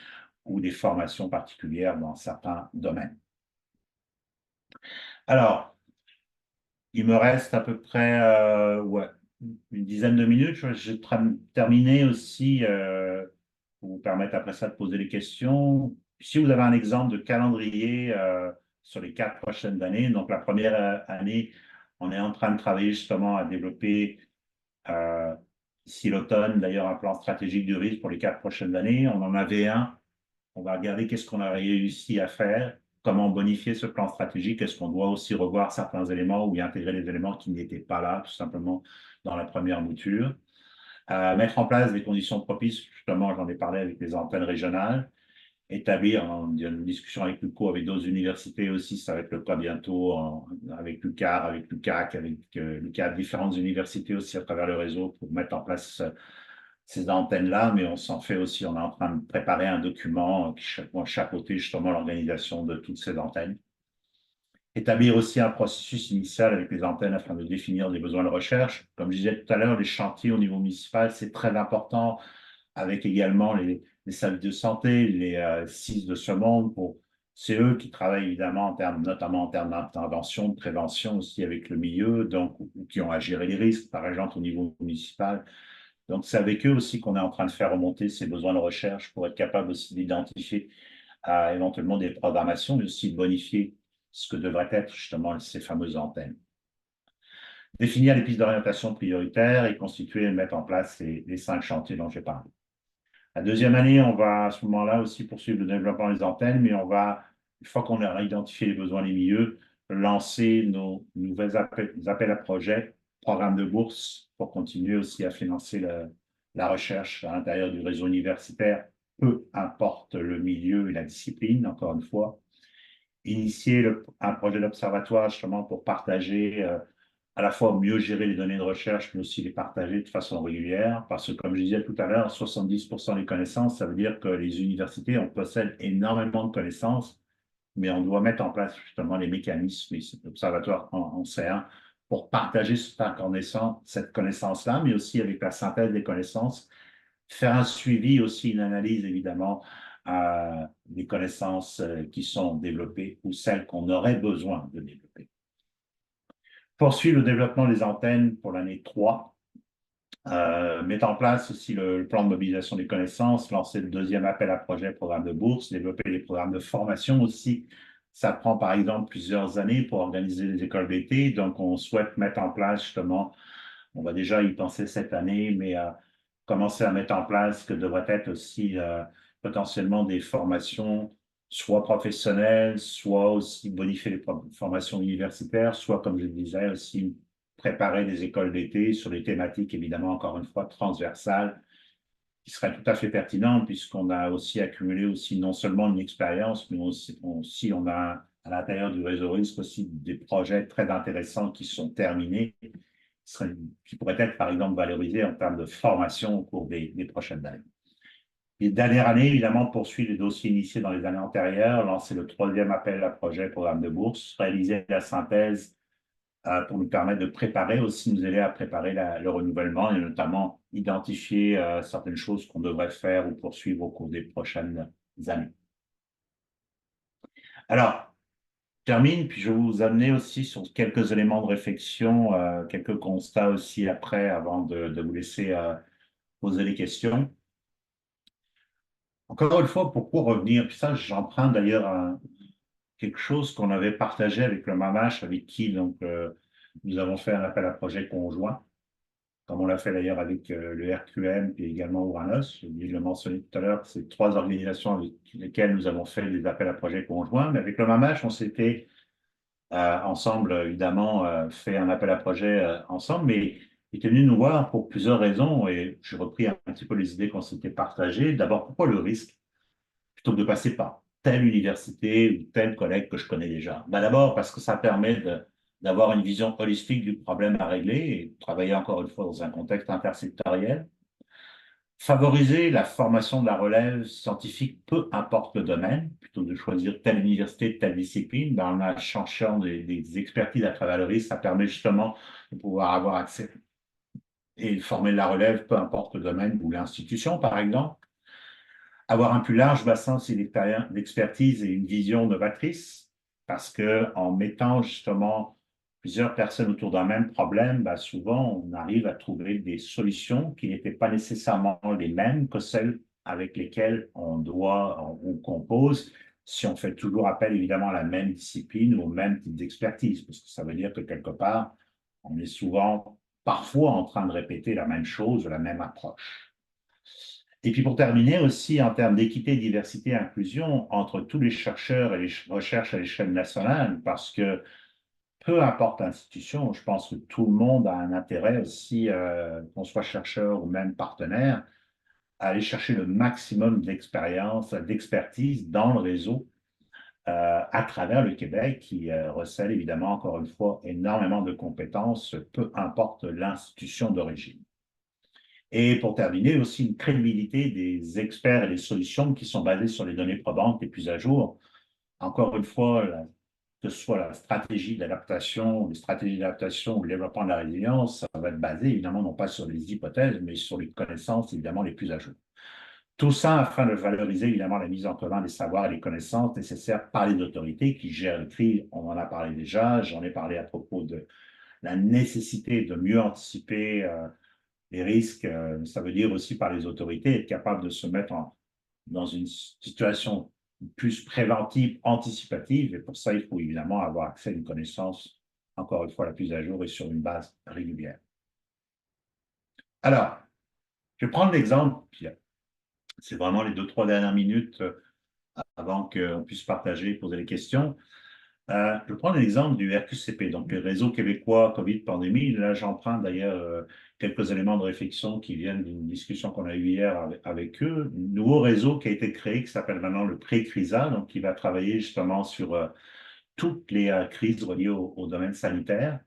ou des formations particulières dans certains domaines. Alors, il me reste à peu près ouais, une dizaine de minutes. Je vais terminer aussi pour vous permettre après ça de poser des questions. Si vous avez un exemple de calendrier sur les 4 prochaines années, donc la première année, on est en train de travailler justement à développer ici l'automne, d'ailleurs, un plan stratégique du risque pour les 4 prochaines années. On en avait un. On va regarder qu'est-ce qu'on a réussi à faire, comment bonifier ce plan stratégique. Est-ce qu'on doit aussi revoir certains éléments ou y intégrer les éléments qui n'étaient pas là, tout simplement, dans la première mouture. Mettre en place des conditions propices, justement, j'en ai parlé avec les antennes régionales. Établir une discussion avec l'UCO, avec d'autres universités aussi, ça va être le cas bientôt, avec l'UQAR, avec l'UQAC, avec l'UQAC, différentes universités aussi à travers le réseau pour mettre en place ces antennes-là, mais on s'en fait aussi, on est en train de préparer un document qui va chapeauter justement l'organisation de toutes ces antennes. Établir aussi un processus initial avec les antennes afin de définir des besoins de recherche. Comme je disais tout à l'heure, les chantiers au niveau municipal, c'est très important, avec également les services de santé, les CIS de ce monde. C'est eux qui travaillent évidemment notamment en termes d'intervention, de prévention aussi avec le milieu, donc, ou qui ont à gérer les risques, par exemple au niveau municipal. Donc, c'est avec eux aussi qu'on est en train de faire remonter ces besoins de recherche pour être capable aussi d'identifier éventuellement des programmations, mais aussi de bonifier ce que devraient être justement ces fameuses antennes. Définir les pistes d'orientation prioritaires et constituer et mettre en place les 5 chantiers dont j'ai parlé. La deuxième année, on va à ce moment-là aussi poursuivre le développement des antennes, mais on va, une fois qu'on a identifié les besoins des milieux, lancer nos nouvelles appels à projets, programmes de bourse pour continuer aussi à financer la recherche à l'intérieur du réseau universitaire, peu importe le milieu et la discipline, encore une fois. Initier un projet d'observatoire justement pour partager à la fois mieux gérer les données de recherche, mais aussi les partager de façon régulière, parce que comme je disais tout à l'heure, 70% des connaissances, ça veut dire que les universités, on possède énormément de connaissances, mais on doit mettre en place justement les mécanismes, et cet observatoire en sait un, pour partager cette connaissance-là, mais aussi avec la synthèse des connaissances, faire un suivi aussi, une analyse évidemment des connaissances qui sont développées ou celles qu'on aurait besoin de développer. Poursuivre le développement des antennes pour l'année 3. Mettre en place aussi le plan de mobilisation des connaissances, lancer le deuxième appel à projet, programme de bourse, développer les programmes de formation aussi. Ça prend par exemple plusieurs années pour organiser les écoles d'été, donc on souhaite mettre en place justement, on va déjà y penser cette année, mais commencer à mettre en place ce que devrait être aussi potentiellement des formations, soit professionnelles, soit aussi bonifier les formations universitaires, soit comme je le disais aussi préparer des écoles d'été sur des thématiques, évidemment, encore une fois, transversales, qui seraient tout à fait pertinentes, puisqu'on a aussi accumulé aussi non seulement une expérience, mais aussi on a à l'intérieur du réseau risque aussi des projets très intéressants qui sont terminés, qui pourraient être, par exemple, valorisés en termes de formation au cours des prochaines années. Et dernière année, évidemment, poursuivre les dossiers initiés dans les années antérieures, lancer le troisième appel à projet, programme de bourse, réaliser la synthèse pour nous permettre de préparer aussi, nous aider à préparer le renouvellement et notamment identifier certaines choses qu'on devrait faire ou poursuivre au cours des prochaines années. Alors, je termine, puis je vais vous amener aussi sur quelques éléments de réflexion, quelques constats aussi après, avant de vous laisser poser les questions. Encore une fois, pourquoi revenir? Puis ça, j'emprunte d'ailleurs à quelque chose qu'on avait partagé avec le Mamache, avec qui donc, nous avons fait un appel à projet conjoint, comme on l'a fait d'ailleurs avec le RQM et également Ouranos. J'ai oublié de le mentionner tout à l'heure, c'est 3 organisations avec lesquelles nous avons fait des appels à projets conjoints. Mais avec le Mamache, on s'était ensemble, évidemment, fait un appel à projet ensemble, mais il était venu nous voir pour plusieurs raisons et j'ai repris un petit peu les idées qu'on s'était partagées. D'abord, pourquoi le risque plutôt que de passer par telle université ou tel collègue que je connais déjà? Ben d'abord, parce que ça permet d'avoir une vision holistique du problème à régler et de travailler encore une fois dans un contexte intersectoriel. Favoriser la formation de la relève scientifique, peu importe le domaine, plutôt que de choisir telle université, telle discipline, ben en cherchant des expertises à travers le risque, ça permet justement de pouvoir avoir accès et former de la relève, peu importe le domaine ou l'institution, par exemple. Avoir un plus large bassin aussi d'expertise et une vision novatrice, parce qu'en mettant justement plusieurs personnes autour d'un même problème, bah souvent on arrive à trouver des solutions qui n'étaient pas nécessairement les mêmes que celles avec lesquelles on doit ou compose si on fait toujours appel évidemment à la même discipline ou au même type d'expertise, parce que ça veut dire que quelque part, on est souvent, parfois en train de répéter la même chose, la même approche. Et puis pour terminer aussi, en termes d'équité, diversité, inclusion entre tous les chercheurs et les recherches à l'échelle nationale, parce que peu importe l'institution, je pense que tout le monde a un intérêt aussi, qu'on soit chercheur ou même partenaire, à aller chercher le maximum d'expérience, d'expertise dans le réseau à travers le Québec, qui recèle évidemment, encore une fois, énormément de compétences, peu importe l'institution d'origine. Et pour terminer, aussi une crédibilité des experts et des solutions qui sont basées sur les données probantes et plus à jour. Encore une fois, que ce soit la stratégie d'adaptation, les stratégies d'adaptation ou le développement de la résilience, ça va être basé évidemment non pas sur les hypothèses, mais sur les connaissances évidemment les plus à jour. Tout ça afin de valoriser évidemment la mise en commun des savoirs et des connaissances nécessaires par les autorités qui gèrent le tri. On en a parlé déjà, j'en ai parlé à propos de la nécessité de mieux anticiper les risques, ça veut dire aussi par les autorités être capable de se mettre dans une situation plus préventive, anticipative, et pour ça, il faut évidemment avoir accès à une connaissance, encore une fois, la plus à jour et sur une base régulière. Alors, je vais prendre l'exemple, puis c'est vraiment les 2-3 dernières minutes avant qu'on puisse partager et poser les questions. Je vais prendre l'exemple du RQCP, donc le réseau québécois COVID-pandémie. Là, j'emprunte d'ailleurs quelques éléments de réflexion qui viennent d'une discussion qu'on a eue hier avec eux. Un nouveau réseau qui a été créé, qui s'appelle maintenant le Pré-CRISA, donc qui va travailler justement sur toutes les crises reliées au domaine sanitaire.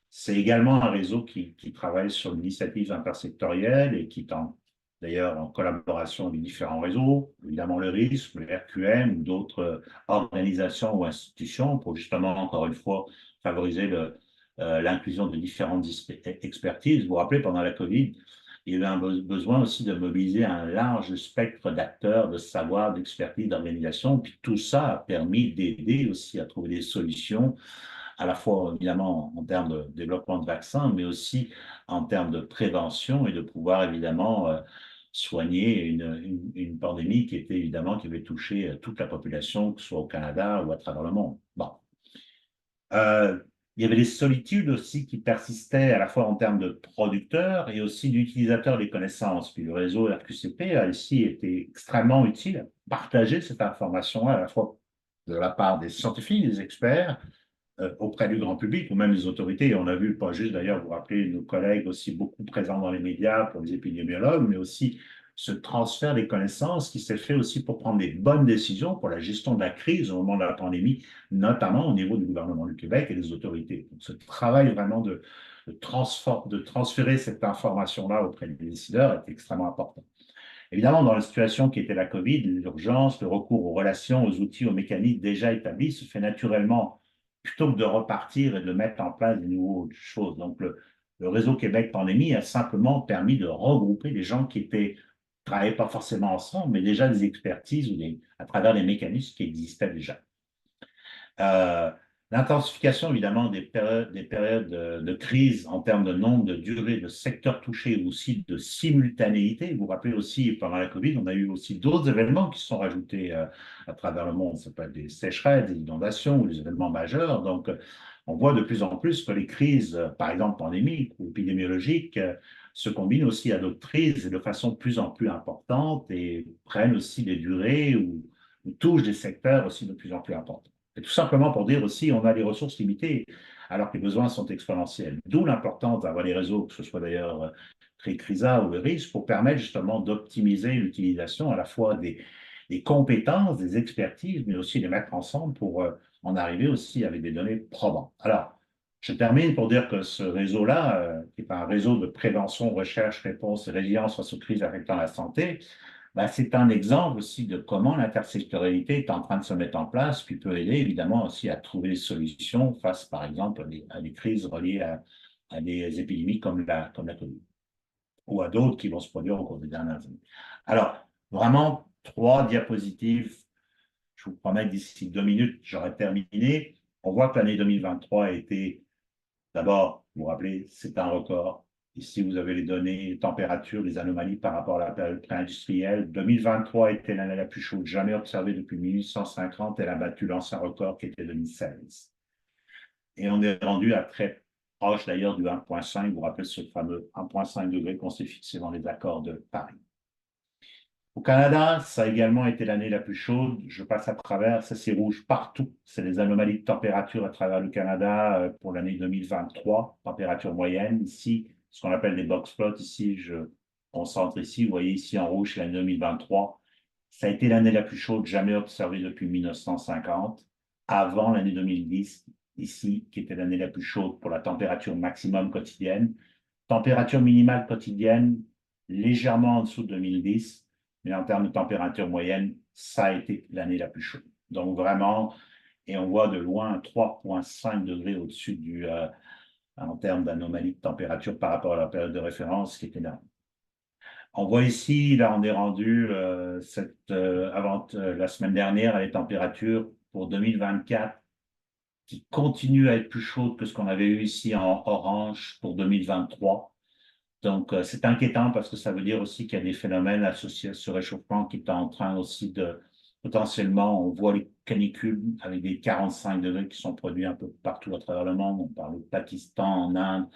C'est également un réseau qui travaille sur l'initiative intersectorielle et qui tente d'ailleurs en collaboration avec différents réseaux, évidemment le RISC, le RQM ou d'autres organisations ou institutions pour justement, encore une fois, favoriser l'inclusion de différentes expertises. Vous vous rappelez, pendant la Covid, il y a eu un besoin aussi de mobiliser un large spectre d'acteurs, de savoir, d'expertise, d'organisation. Puis tout ça a permis d'aider aussi à trouver des solutions, à la fois évidemment en termes de développement de vaccins, mais aussi en termes de prévention et de pouvoir évidemment soigner une pandémie qui était évidemment qui avait touché toute la population, que ce soit au Canada ou à travers le monde. Bon. Euh, il y avait des solitudes aussi qui persistaient à la fois en termes de producteurs et aussi d'utilisateurs des connaissances. Puis le réseau RQCP a ici été extrêmement utile, partager cette information à la fois de la part des scientifiques, des experts, auprès du grand public ou même des autorités. Et on a vu, pas juste d'ailleurs, vous vous rappelez, nos collègues aussi beaucoup présents dans les médias pour les épidémiologues, mais aussi ce transfert des connaissances qui s'est fait aussi pour prendre des bonnes décisions pour la gestion de la crise au moment de la pandémie, notamment au niveau du gouvernement du Québec et des autorités. Donc, ce travail vraiment de transférer cette information-là auprès des décideurs est extrêmement important. Évidemment, dans la situation qui était la COVID, l'urgence, le recours aux relations, aux outils, aux mécanismes déjà établis se fait naturellement plutôt que de repartir et de mettre en place de nouvelles choses. Donc, le réseau Québec Pandémie a simplement permis de regrouper des gens qui étaient travaillaient pas forcément ensemble, mais déjà des expertises ou à travers des mécanismes qui existaient déjà. Euh, L'intensification, évidemment, des périodes de crise en termes de nombre, de durée, de secteurs touchés, aussi de simultanéité. Vous vous rappelez aussi, pendant la COVID, on a eu aussi d'autres événements qui se sont rajoutés à travers le monde. Ça peut être des sécheresses, des inondations ou des événements majeurs. Donc, on voit de plus en plus que les crises, par exemple pandémiques ou épidémiologiques, se combinent aussi à d'autres crises et de façon de plus en plus importante et prennent aussi des durées ou touchent des secteurs aussi de plus en plus importants. Et tout simplement pour dire aussi, on a des ressources limitées, alors que les besoins sont exponentiels. D'où l'importance d'avoir les réseaux, que ce soit d'ailleurs CRISA ou RIS, pour permettre justement d'optimiser l'utilisation à la fois des compétences, des expertises, mais aussi les mettre ensemble pour en arriver aussi avec des données probantes. Alors, je termine pour dire que ce réseau-là, qui est un réseau de prévention, recherche, réponse et résilience face aux crises affectant la santé, ben, c'est un exemple aussi de comment l'intersectorialité est en train de se mettre en place, puis peut aider évidemment aussi à trouver des solutions face, par exemple, à des crises reliées à des épidémies comme la COVID, ou à d'autres qui vont se produire au cours des dernières années. Alors, vraiment, 3 diapositives. Je vous promets que d'ici 2 minutes, j'aurai terminé. On voit que l'année 2023 a été, d'abord, vous vous rappelez, c'est un record. Ici, vous avez les données, température, les anomalies par rapport à la période pré-industrielle. 2023 était l'année la plus chaude jamais observée depuis 1850. Elle a battu l'ancien record qui était 2016. Et on est rendu à très proche d'ailleurs du 1,5. Vous vous rappelez ce fameux 1,5 degré qu'on s'est fixé dans les accords de Paris. Au Canada, ça a également été l'année la plus chaude. Je passe à travers, ça c'est rouge partout. C'est les anomalies de température à travers le Canada pour l'année 2023, température moyenne. Ici, ce qu'on appelle des box plots, ici, je concentre ici. Vous voyez ici en rouge, l'année 2023. Ça a été l'année la plus chaude jamais observée depuis 1950, avant l'année 2010, ici, qui était l'année la plus chaude pour la température maximum quotidienne. Température minimale quotidienne, légèrement en dessous de 2010. Mais en termes de température moyenne, ça a été l'année la plus chaude. Donc vraiment, et on voit de loin 3,5 degrés au-dessus en termes d'anomalie de température par rapport à la période de référence, qui est énorme. On voit ici, là on est rendu la semaine dernière à les températures pour 2024 qui continuent à être plus chaudes que ce qu'on avait eu ici en orange pour 2023. Donc, c'est inquiétant parce que ça veut dire aussi qu'il y a des phénomènes associés à ce réchauffement qui est en train aussi de, potentiellement, on voit les canicules avec des 45 degrés qui sont produits un peu partout à travers le monde. On parle au Pakistan, en Inde,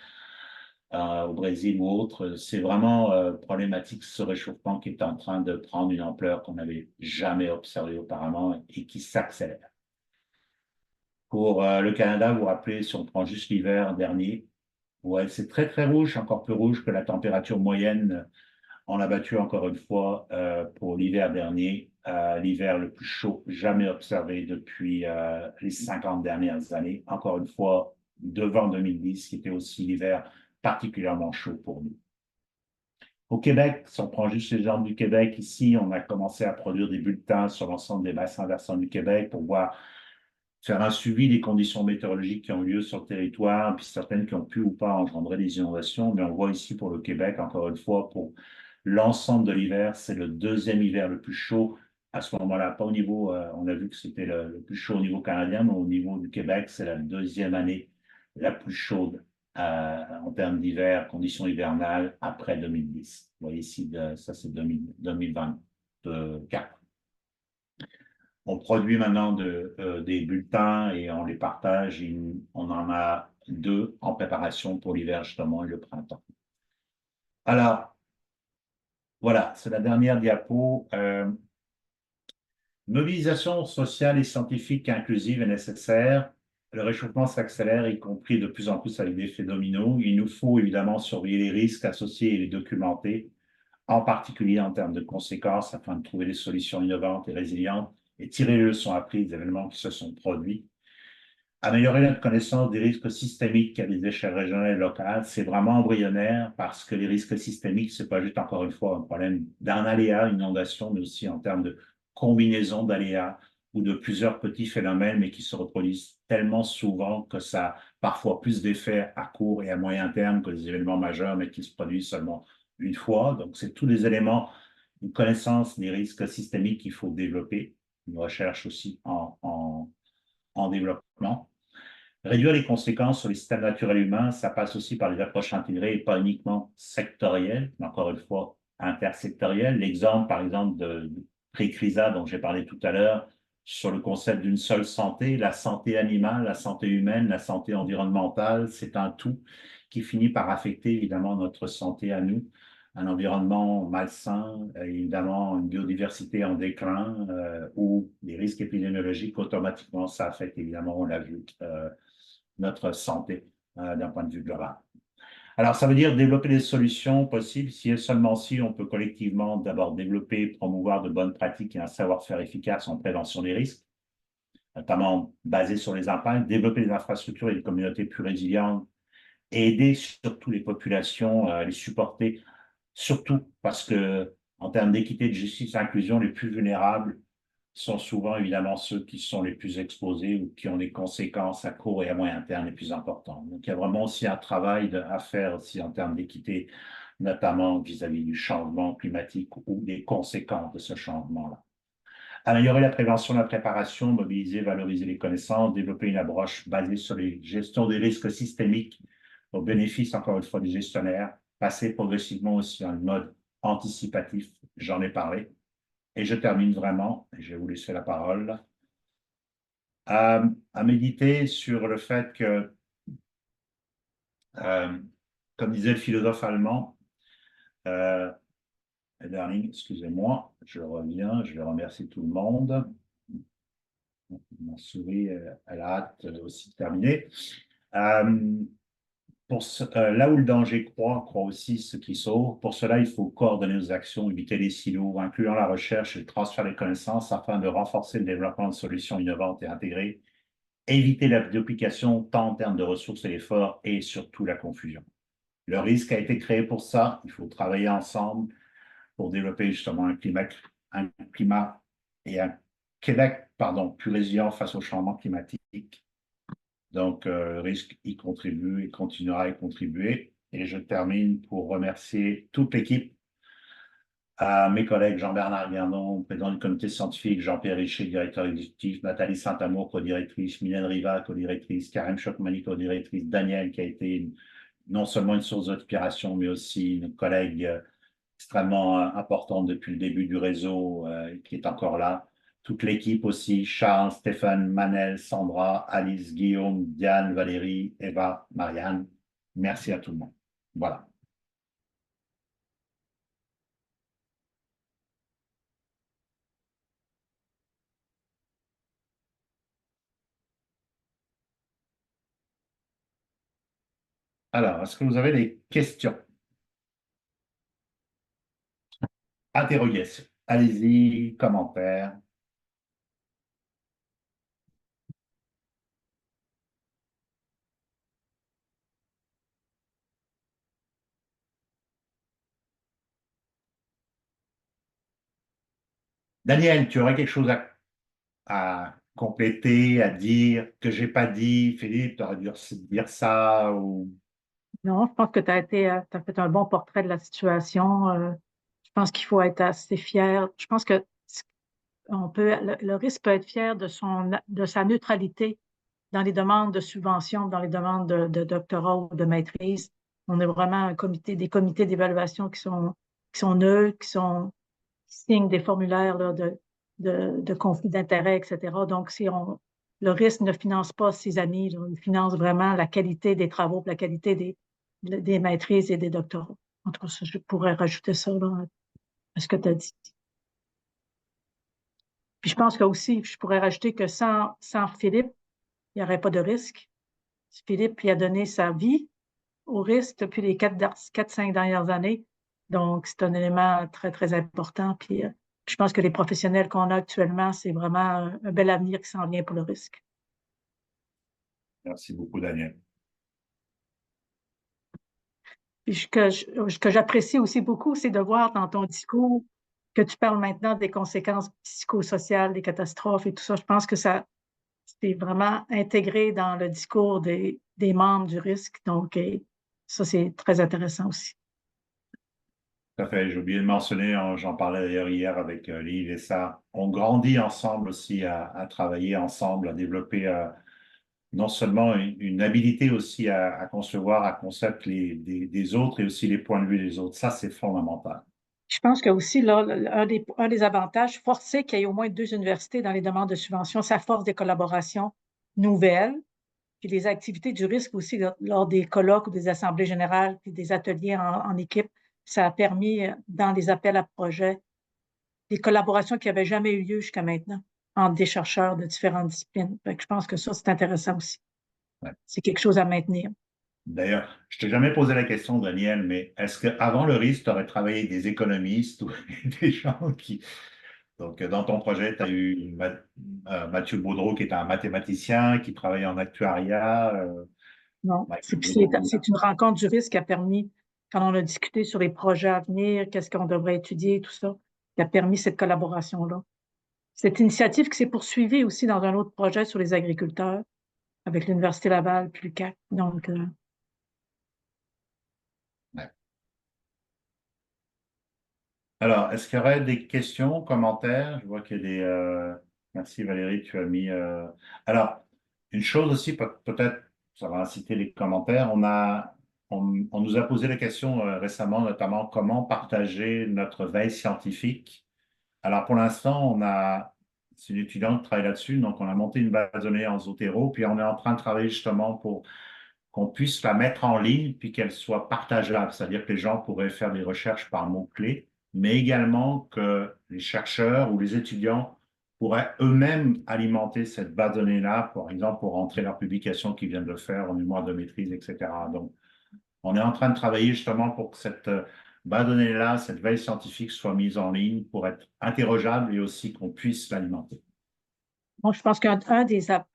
au Brésil ou autre. C'est vraiment problématique ce réchauffement qui est en train de prendre une ampleur qu'on n'avait jamais observée auparavant et qui s'accélère. Pour le Canada, vous vous rappelez, si on prend juste l'hiver dernier, ouais, c'est très, très rouge, encore plus rouge que la température moyenne. On a battu encore une fois pour l'hiver dernier, l'hiver le plus chaud jamais observé depuis les 50 dernières années. Encore une fois, devant 2010, qui était aussi l'hiver particulièrement chaud pour nous. Au Québec, si on prend juste l'exemple du Québec, ici, on a commencé à produire des bulletins sur l'ensemble des bassins versants du Québec pour voir faire un suivi des conditions météorologiques qui ont eu lieu sur le territoire, puis certaines qui ont pu ou pas engendrer des inondations. Mais on voit ici pour le Québec, encore une fois, pour l'ensemble de l'hiver, c'est le deuxième hiver le plus chaud à ce moment-là. Pas au niveau, on a vu que c'était le plus chaud au niveau canadien, mais au niveau du Québec, c'est la deuxième année la plus chaude en termes d'hiver, conditions hivernales après 2010. Vous voyez ici, ça c'est 2024. On produit maintenant des bulletins et on les partage. On en a deux en préparation pour l'hiver justement et le printemps. Alors, voilà, c'est la dernière diapo. Mobilisation sociale et scientifique inclusive est nécessaire. Le réchauffement s'accélère, y compris de plus en plus avec des effets dominos. Il nous faut évidemment surveiller les risques associés et les documenter, en particulier en termes de conséquences, afin de trouver des solutions innovantes et résilientes et tirer les leçons apprises des événements qui se sont produits. Améliorer notre connaissance des risques systémiques à des échelles régionales et locales, c'est vraiment embryonnaire parce que les risques systémiques, c'est pas juste encore une fois un problème d'un aléa, une inondation, mais aussi en termes de combinaison d'aléas ou de plusieurs petits phénomènes, mais qui se reproduisent tellement souvent que ça a parfois plus d'effets à court et à moyen terme que les événements majeurs, mais qui se produisent seulement une fois. Donc, c'est tous les éléments, une connaissance des risques systémiques qu'il faut développer, une recherche aussi en développement. Réduire les conséquences sur les systèmes naturels humains, ça passe aussi par des approches intégrées et pas uniquement sectorielles, mais encore une fois intersectorielles. L'exemple, par exemple, de pré-CRISA dont j'ai parlé tout à l'heure, sur le concept d'une seule santé, la santé animale, la santé humaine, la santé environnementale, c'est un tout qui finit par affecter évidemment notre santé à nous. Un environnement malsain, évidemment une biodiversité en déclin ou des risques épidémiologiques, automatiquement ça affecte évidemment, on l'a vu, notre santé d'un point de vue global. Alors, ça veut dire développer des solutions possibles si et seulement si on peut collectivement d'abord développer, promouvoir de bonnes pratiques et un savoir-faire efficace en prévention des risques, notamment basé sur les impacts, développer des infrastructures et des communautés plus résilientes et aider surtout les populations à les supporter, surtout parce que en termes d'équité, de justice et d'inclusion, les plus vulnérables sont souvent évidemment ceux qui sont les plus exposés ou qui ont des conséquences à court et à moyen terme les plus importantes. Donc il y a vraiment aussi un travail à faire aussi en termes d'équité, notamment vis-à-vis du changement climatique ou des conséquences de ce changement-là. Améliorer la prévention, la préparation, mobiliser, valoriser les connaissances, développer une approche basée sur les gestions des risques systémiques au bénéfice, encore une fois, des gestionnaires, passer progressivement aussi en mode anticipatif, j'en ai parlé. Et je termine vraiment, et je vais vous laisser la parole, à méditer sur le fait que, euh, comme disait le philosophe allemand, euh, Darling, excusez-moi, je reviens, je vais remercier tout le monde. Ma souris, elle a hâte aussi de terminer. Euh, là où le danger croît aussi ce qui sauve. Pour cela, il faut coordonner nos actions, éviter les silos, incluant la recherche et le transfert des connaissances afin de renforcer le développement de solutions innovantes et intégrées, éviter la duplication tant en termes de ressources et d'efforts et surtout la confusion. Le risque a été créé pour ça. Il faut travailler ensemble pour développer justement un climat et un Québec, pardon, plus résilient face au changement climatique. Donc, le risque y contribue et continuera à y contribuer. Et je termine pour remercier toute l'équipe, à mes collègues Jean-Bernard Guerdon, président du comité scientifique, Jean-Pierre Richer, directeur exécutif, Nathalie Saint-Amour, co-directrice, Mylène Riva, co-directrice, Karim Chokmani, co-directrice, Daniel, qui a été non seulement une source d'inspiration, mais aussi une collègue extrêmement importante depuis le début du réseau, qui est encore là. Toute l'équipe aussi, Charles, Stéphane, Manel, Sandra, Alice, Guillaume, Diane, Valérie, Eva, Marianne. Merci à tout le monde. Voilà. Alors, est-ce que vous avez des questions, interrogations? Allez-y, commentaires. Daniel, tu aurais quelque chose à compléter, à dire que j'ai pas dit, Philippe, tu aurais dû dire ça ou Non, je pense que tu as t'as fait un bon portrait de la situation. Je pense qu'il faut être assez fier. Je pense que le risque peut être fier de sa neutralité dans les demandes de subvention, dans les demandes de doctorat ou de maîtrise. On est vraiment des comités d'évaluation qui sont neutres, qui signent des formulaires là, de conflit d'intérêts, etc. Donc, le risque ne finance pas ses amis, là, il finance vraiment la qualité des travaux, la qualité des maîtrises et des doctorats. En tout cas, je pourrais rajouter ça là, à ce que tu as dit. Puis je pense que aussi, je pourrais rajouter que sans Philippe, il n'y aurait pas de risque. Philippe lui a donné sa vie au risque depuis les 4-5 dernières années. Donc, c'est un élément très, très important. Puis, je pense que les professionnels qu'on a actuellement, c'est vraiment un bel avenir qui s'en vient pour le risque. merci beaucoup, Daniel. Puis, ce que j'apprécie aussi beaucoup, c'est de voir dans ton discours que tu parles maintenant des conséquences psychosociales, des catastrophes et tout ça. Je pense que c'est vraiment intégré dans le discours des membres du risque. Donc, ça, c'est très intéressant aussi. Tout à fait, j'ai oublié de mentionner, j'en parlais d'ailleurs hier avec Lille et ça, on grandit ensemble aussi à travailler ensemble, à développer non seulement une habilité aussi à concevoir, à concept des autres et aussi les points de vue des autres. Ça, c'est fondamental. Je pense que aussi, là, un des avantages, forcer qu'il y ait au moins 2 universités dans les demandes de subvention, ça force des collaborations nouvelles, puis les activités du risque aussi lors des colloques ou des assemblées générales, puis des ateliers en équipe, ça a permis, dans les appels à projets, des collaborations qui n'avaient jamais eu lieu jusqu'à maintenant entre des chercheurs de différentes disciplines. Fait que je pense que ça, c'est intéressant aussi. Ouais. C'est quelque chose à maintenir. D'ailleurs, je t'ai jamais posé la question, Daniel, mais est-ce qu'avant le risque, tu aurais travaillé avec des économistes ou des gens qui... Donc, dans ton projet, tu as eu Mathieu Baudreau, qui est un mathématicien, qui travaille en actuariat. Non, Michael Baudreau. c'est une rencontre du risque qui a permis, quand on a discuté sur les projets à venir, qu'est-ce qu'on devrait étudier, tout ça, qui a permis cette collaboration-là. Cette initiative qui s'est poursuivie aussi dans un autre projet sur les agriculteurs avec l'Université Laval puis l'UQAC. Donc, Ouais. Alors, est-ce qu'il y aurait des questions, commentaires? Je vois qu'il y a des... Merci Valérie, tu as mis... Alors, une chose aussi, peut-être, ça va inciter les commentaires. On nous a posé la question récemment, notamment comment partager notre veille scientifique. Alors, pour l'instant, c'est une étudiante qui travaille là-dessus, donc on a monté une base de données en Zotero, puis on est en train de travailler justement pour qu'on puisse la mettre en ligne, puis qu'elle soit partageable, c'est-à-dire que les gens pourraient faire des recherches par mots-clés, mais également que les chercheurs ou les étudiants pourraient eux-mêmes alimenter cette base de données-là, par exemple, pour rentrer leurs publications qu'ils viennent de faire en mémoire de maîtrise, etc. Donc, on est en train de travailler justement pour que cette base de données-là, cette veille scientifique soit mise en ligne pour être interrogeable et aussi qu'on puisse l'alimenter. bon, je pense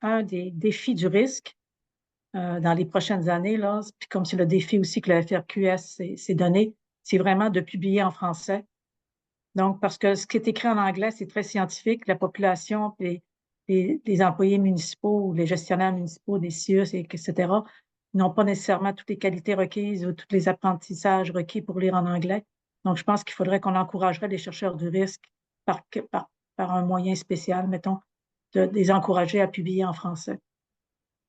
un des défis du risque dans les prochaines années, là, puis comme c'est le défi aussi que la FRQS s'est donné, c'est vraiment de publier en français. Donc, parce que ce qui est écrit en anglais, c'est très scientifique. La population, puis les employés municipaux ou les gestionnaires municipaux des CIUS, etc., n'ont pas nécessairement toutes les qualités requises ou tous les apprentissages requis pour lire en anglais. Donc, je pense qu'il faudrait qu'on encouragerait les chercheurs du risque par, par, par un moyen spécial, mettons, de les encourager à publier en français.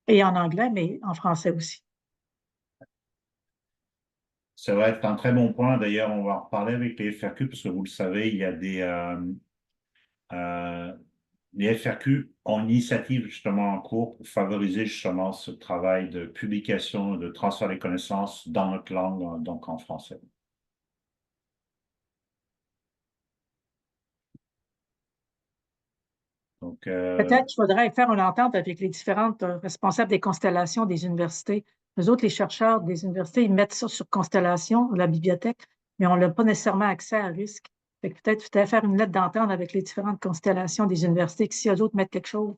Et en anglais, mais en français aussi. Ça va être un très bon point. D'ailleurs, on va en reparler avec les FRQ, parce que vous le savez, il y a les FRQ ont une initiative justement en cours pour favoriser justement ce travail de publication, de transfert des connaissances dans notre langue, donc en français. Donc, Peut-être qu'il faudrait faire une entente avec les différentes responsables des constellations des universités. Les autres, les chercheurs des universités, ils mettent ça sur Constellation, la bibliothèque, mais on n'a pas nécessairement accès à risque. Fait que peut-être faire une lettre d'entente avec les différentes constellations des universités, que si eux autres mettent quelque chose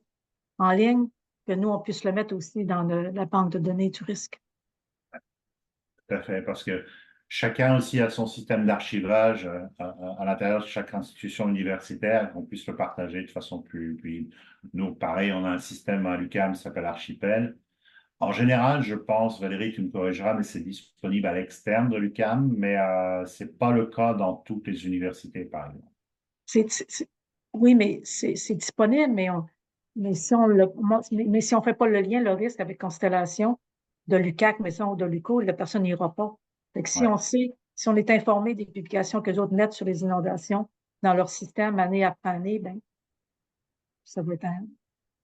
en ligne, que nous, on puisse le mettre aussi dans la banque de données du risque. tout à fait, parce que chacun aussi a son système d'archivage à l'intérieur de chaque institution universitaire, qu'on puisse le partager de façon plus. Nous, pareil, on a un système à l'UQAM qui s'appelle Archipel. En général, je pense, Valérie, tu me corrigeras, mais c'est disponible à l'externe de l'UQAM, mais ce n'est pas le cas dans toutes les universités, par exemple. Oui, mais c'est disponible, mais si on mais si on fait pas le lien, le risque avec Constellation de l'UQAC, mettons, ou de l'UQO, la personne n'ira pas. Fait que si Ouais. on sait, si on est informé des publications que les autres mettent sur les inondations dans leur système année après année, ben, ça va être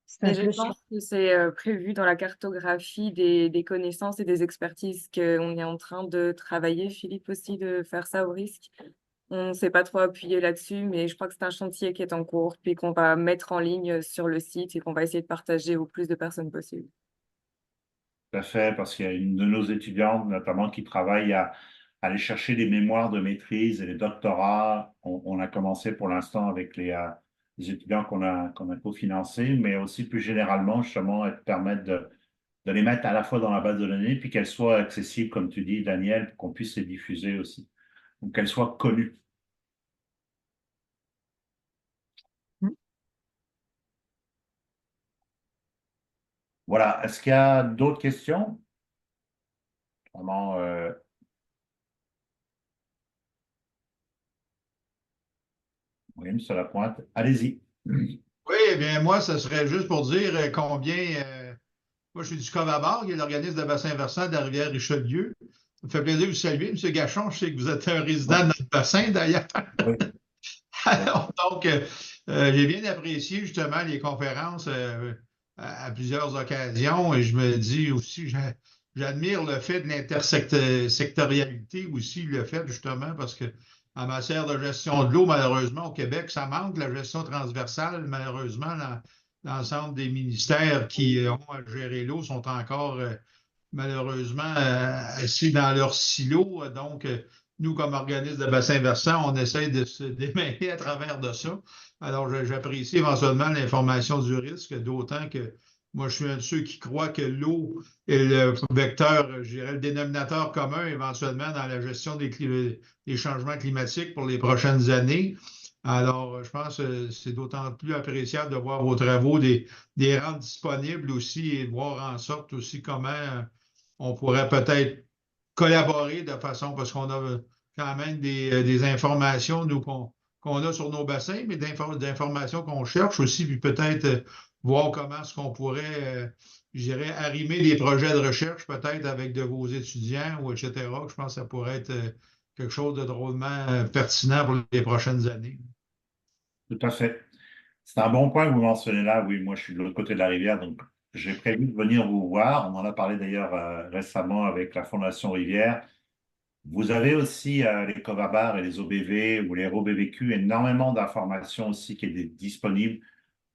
c'est un Mais je plus. pense que c'est prévu dans la cartographie des connaissances et des expertises qu'on est en train de travailler, Philippe, aussi, de faire ça au risque. On ne s'est pas trop appuyé là-dessus, mais je crois que c'est un chantier qui est en cours, puis qu'on va mettre en ligne sur le site et qu'on va essayer de partager au plus de personnes possible. Tout à fait, parce qu'il y a une de nos étudiantes, notamment, qui travaille à aller chercher des mémoires de maîtrise et les doctorats. On a commencé pour l'instant avec les étudiants qu'on a cofinancés, mais aussi plus généralement, justement, permettre de les mettre à la fois dans la base de données, puis qu'elles soient accessibles, comme tu dis, Daniel, pour qu'on puisse les diffuser aussi, donc qu'elles soient connues. Voilà. Est-ce qu'il y a d'autres questions? Vraiment, oui, monsieur Lapointe, allez-y. Oui, eh bien, moi, ce serait juste pour dire combien. Moi, je suis du Covabar, qui est l'organisme de bassin versant de la rivière Richelieu. Ça me fait plaisir de vous saluer, M. Gachon. Je sais que vous êtes un résident de notre bassin, d'ailleurs. Oui. Alors, donc, j'ai bien apprécié justement les conférences à plusieurs occasions et je me dis aussi, j'admire le fait de l'intersectorialité aussi, le fait justement parce que en matière de gestion de l'eau, malheureusement, au Québec, ça manque la gestion transversale. Malheureusement, l'ensemble des ministères qui ont à gérer l'eau sont encore malheureusement assis dans leur silo. Donc, nous, comme organisme de bassin versant, on essaie de se démêler à travers de ça. Alors, j'apprécie éventuellement l'information du risque, d'autant que moi, je suis un de ceux qui croient que l'eau est le vecteur, je dirais, le dénominateur commun éventuellement dans la gestion des changements climatiques pour les prochaines années. Alors, je pense que c'est d'autant plus appréciable de voir vos travaux, des rendre disponibles aussi et de voir en sorte aussi comment on pourrait peut-être collaborer de façon, parce qu'on a quand même des informations, nous, qu'on a sur nos bassins, mais d'informations qu'on cherche aussi, puis peut-être voir comment est-ce qu'on pourrait, je dirais, arrimer des projets de recherche, peut-être avec de vos étudiants, ou etc. Je pense que ça pourrait être quelque chose de drôlement pertinent pour les prochaines années. Tout à fait. C'est un bon point que vous mentionnez là. Oui, moi, je suis de l'autre côté de la rivière, donc j'ai prévu de venir vous voir. On en a parlé d'ailleurs récemment avec la Fondation Rivière. Vous avez aussi les Covabar et les OBV ou les ROBVQ, énormément d'informations aussi qui est disponible.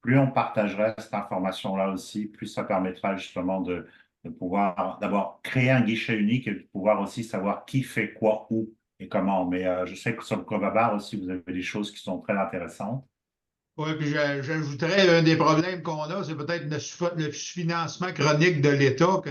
Plus on partagerait cette information-là aussi, plus ça permettra justement de pouvoir d'abord créer un guichet unique et de pouvoir aussi savoir qui fait quoi, où et comment. Mais je sais que sur le Covabar aussi, vous avez des choses qui sont très intéressantes. Oui, puis j'ajouterais un des problèmes qu'on a, c'est peut-être le sous-financement chronique de l'État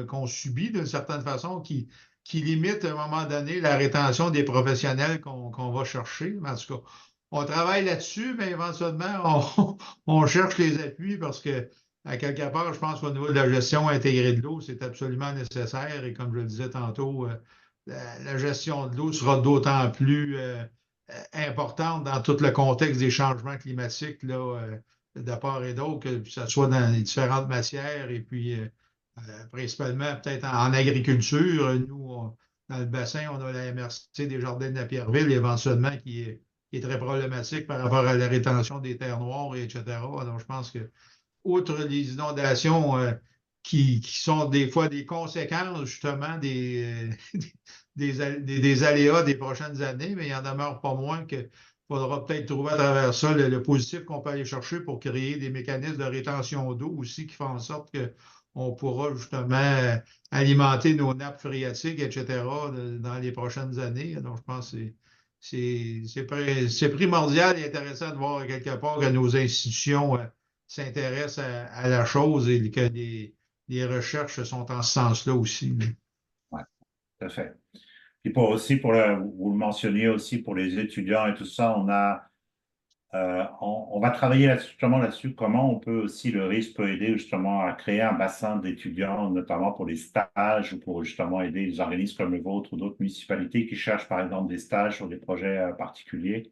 qu'on subit d'une certaine façon, qui limite à un moment donné la rétention des professionnels qu'on va chercher. En tout cas, on travaille là-dessus, mais éventuellement, on cherche les appuis parce que, à quelque part, je pense qu'au niveau de la gestion intégrée de l'eau, c'est absolument nécessaire. Et comme je le disais tantôt, la gestion de l'eau sera d'autant plus importante dans tout le contexte des changements climatiques là, de part et d'autre, que ce soit dans les différentes matières et puis principalement peut-être en agriculture. Nous, dans le bassin, on a la MRC des Jardins de Napierville éventuellement qui est très problématique par rapport à la rétention des terres noires, etc. Donc, je pense que, outre les inondations qui sont des fois des conséquences justement des aléas des prochaines années, mais il n'en demeure pas moins qu'il faudra peut-être trouver à travers ça le positif qu'on peut aller chercher pour créer des mécanismes de rétention d'eau aussi qui font en sorte qu'on pourra justement alimenter nos nappes phréatiques, etc., dans les prochaines années. Donc, je pense que c'est primordial et intéressant de voir quelque part que nos institutions s'intéressent à la chose et que les recherches sont en ce sens-là aussi. Ouais, tout à fait. Et vous le mentionniez aussi pour les étudiants et tout ça, on va travailler justement là-dessus, comment on peut aussi, le risque peut aider justement à créer un bassin d'étudiants, notamment pour les stages ou pour justement aider les organismes comme le vôtre ou d'autres municipalités qui cherchent par exemple des stages sur des projets particuliers.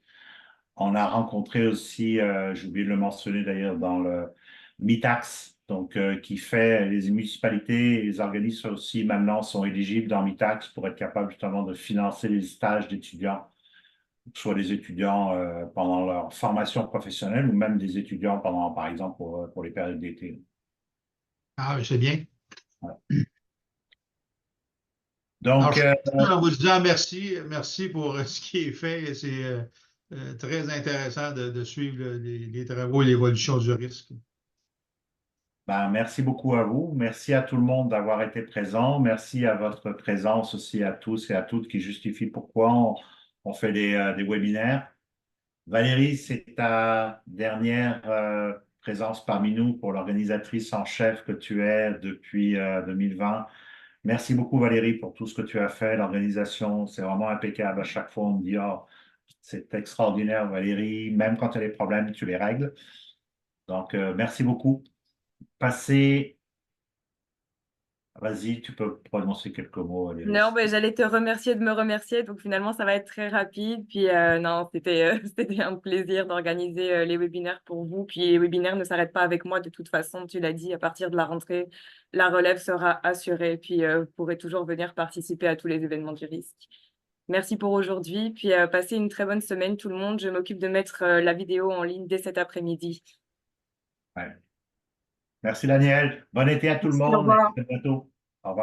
On a rencontré aussi, j'ai oublié de le mentionner d'ailleurs, dans le MITAX, donc qui fait les municipalités et les organismes aussi maintenant sont éligibles dans MITAX pour être capables justement de financer les stages d'étudiants, soit des étudiants pendant leur formation professionnelle ou même des étudiants pendant, par exemple, pour les périodes d'été. Ah, c'est bien. Ouais. Alors, Donc, en vous disant merci pour ce qui est fait. C'est très intéressant de suivre les travaux et l'évolution du risque. merci beaucoup à vous. Merci à tout le monde d'avoir été présent. Merci à votre présence aussi à tous et à toutes qui justifient pourquoi on fait des webinaires. Valérie, c'est ta dernière présence parmi nous pour l'organisatrice en chef que tu es depuis 2020. Merci beaucoup Valérie pour tout ce que tu as fait. L'organisation, c'est vraiment impeccable. À chaque fois, on me dit, oh, c'est extraordinaire Valérie. Même quand tu as des problèmes, tu les règles. Donc, merci beaucoup. Passez. Vas-y, tu peux prononcer quelques mots, Valérie. Non, j'allais te remercier de me remercier, donc finalement ça va être très rapide. Puis non, c'était un plaisir d'organiser les webinaires pour vous. Puis les webinaires ne s'arrêtent pas avec moi de toute façon, tu l'as dit, à partir de la rentrée, la relève sera assurée. Puis vous pourrez toujours venir participer à tous les événements du risque. Merci pour aujourd'hui, puis passez une très bonne semaine tout le monde. Je m'occupe de mettre la vidéo en ligne dès cet après-midi. Ouais. Merci Daniel. Bon été à tout le Merci, au monde et revoir. à bientôt. Au revoir.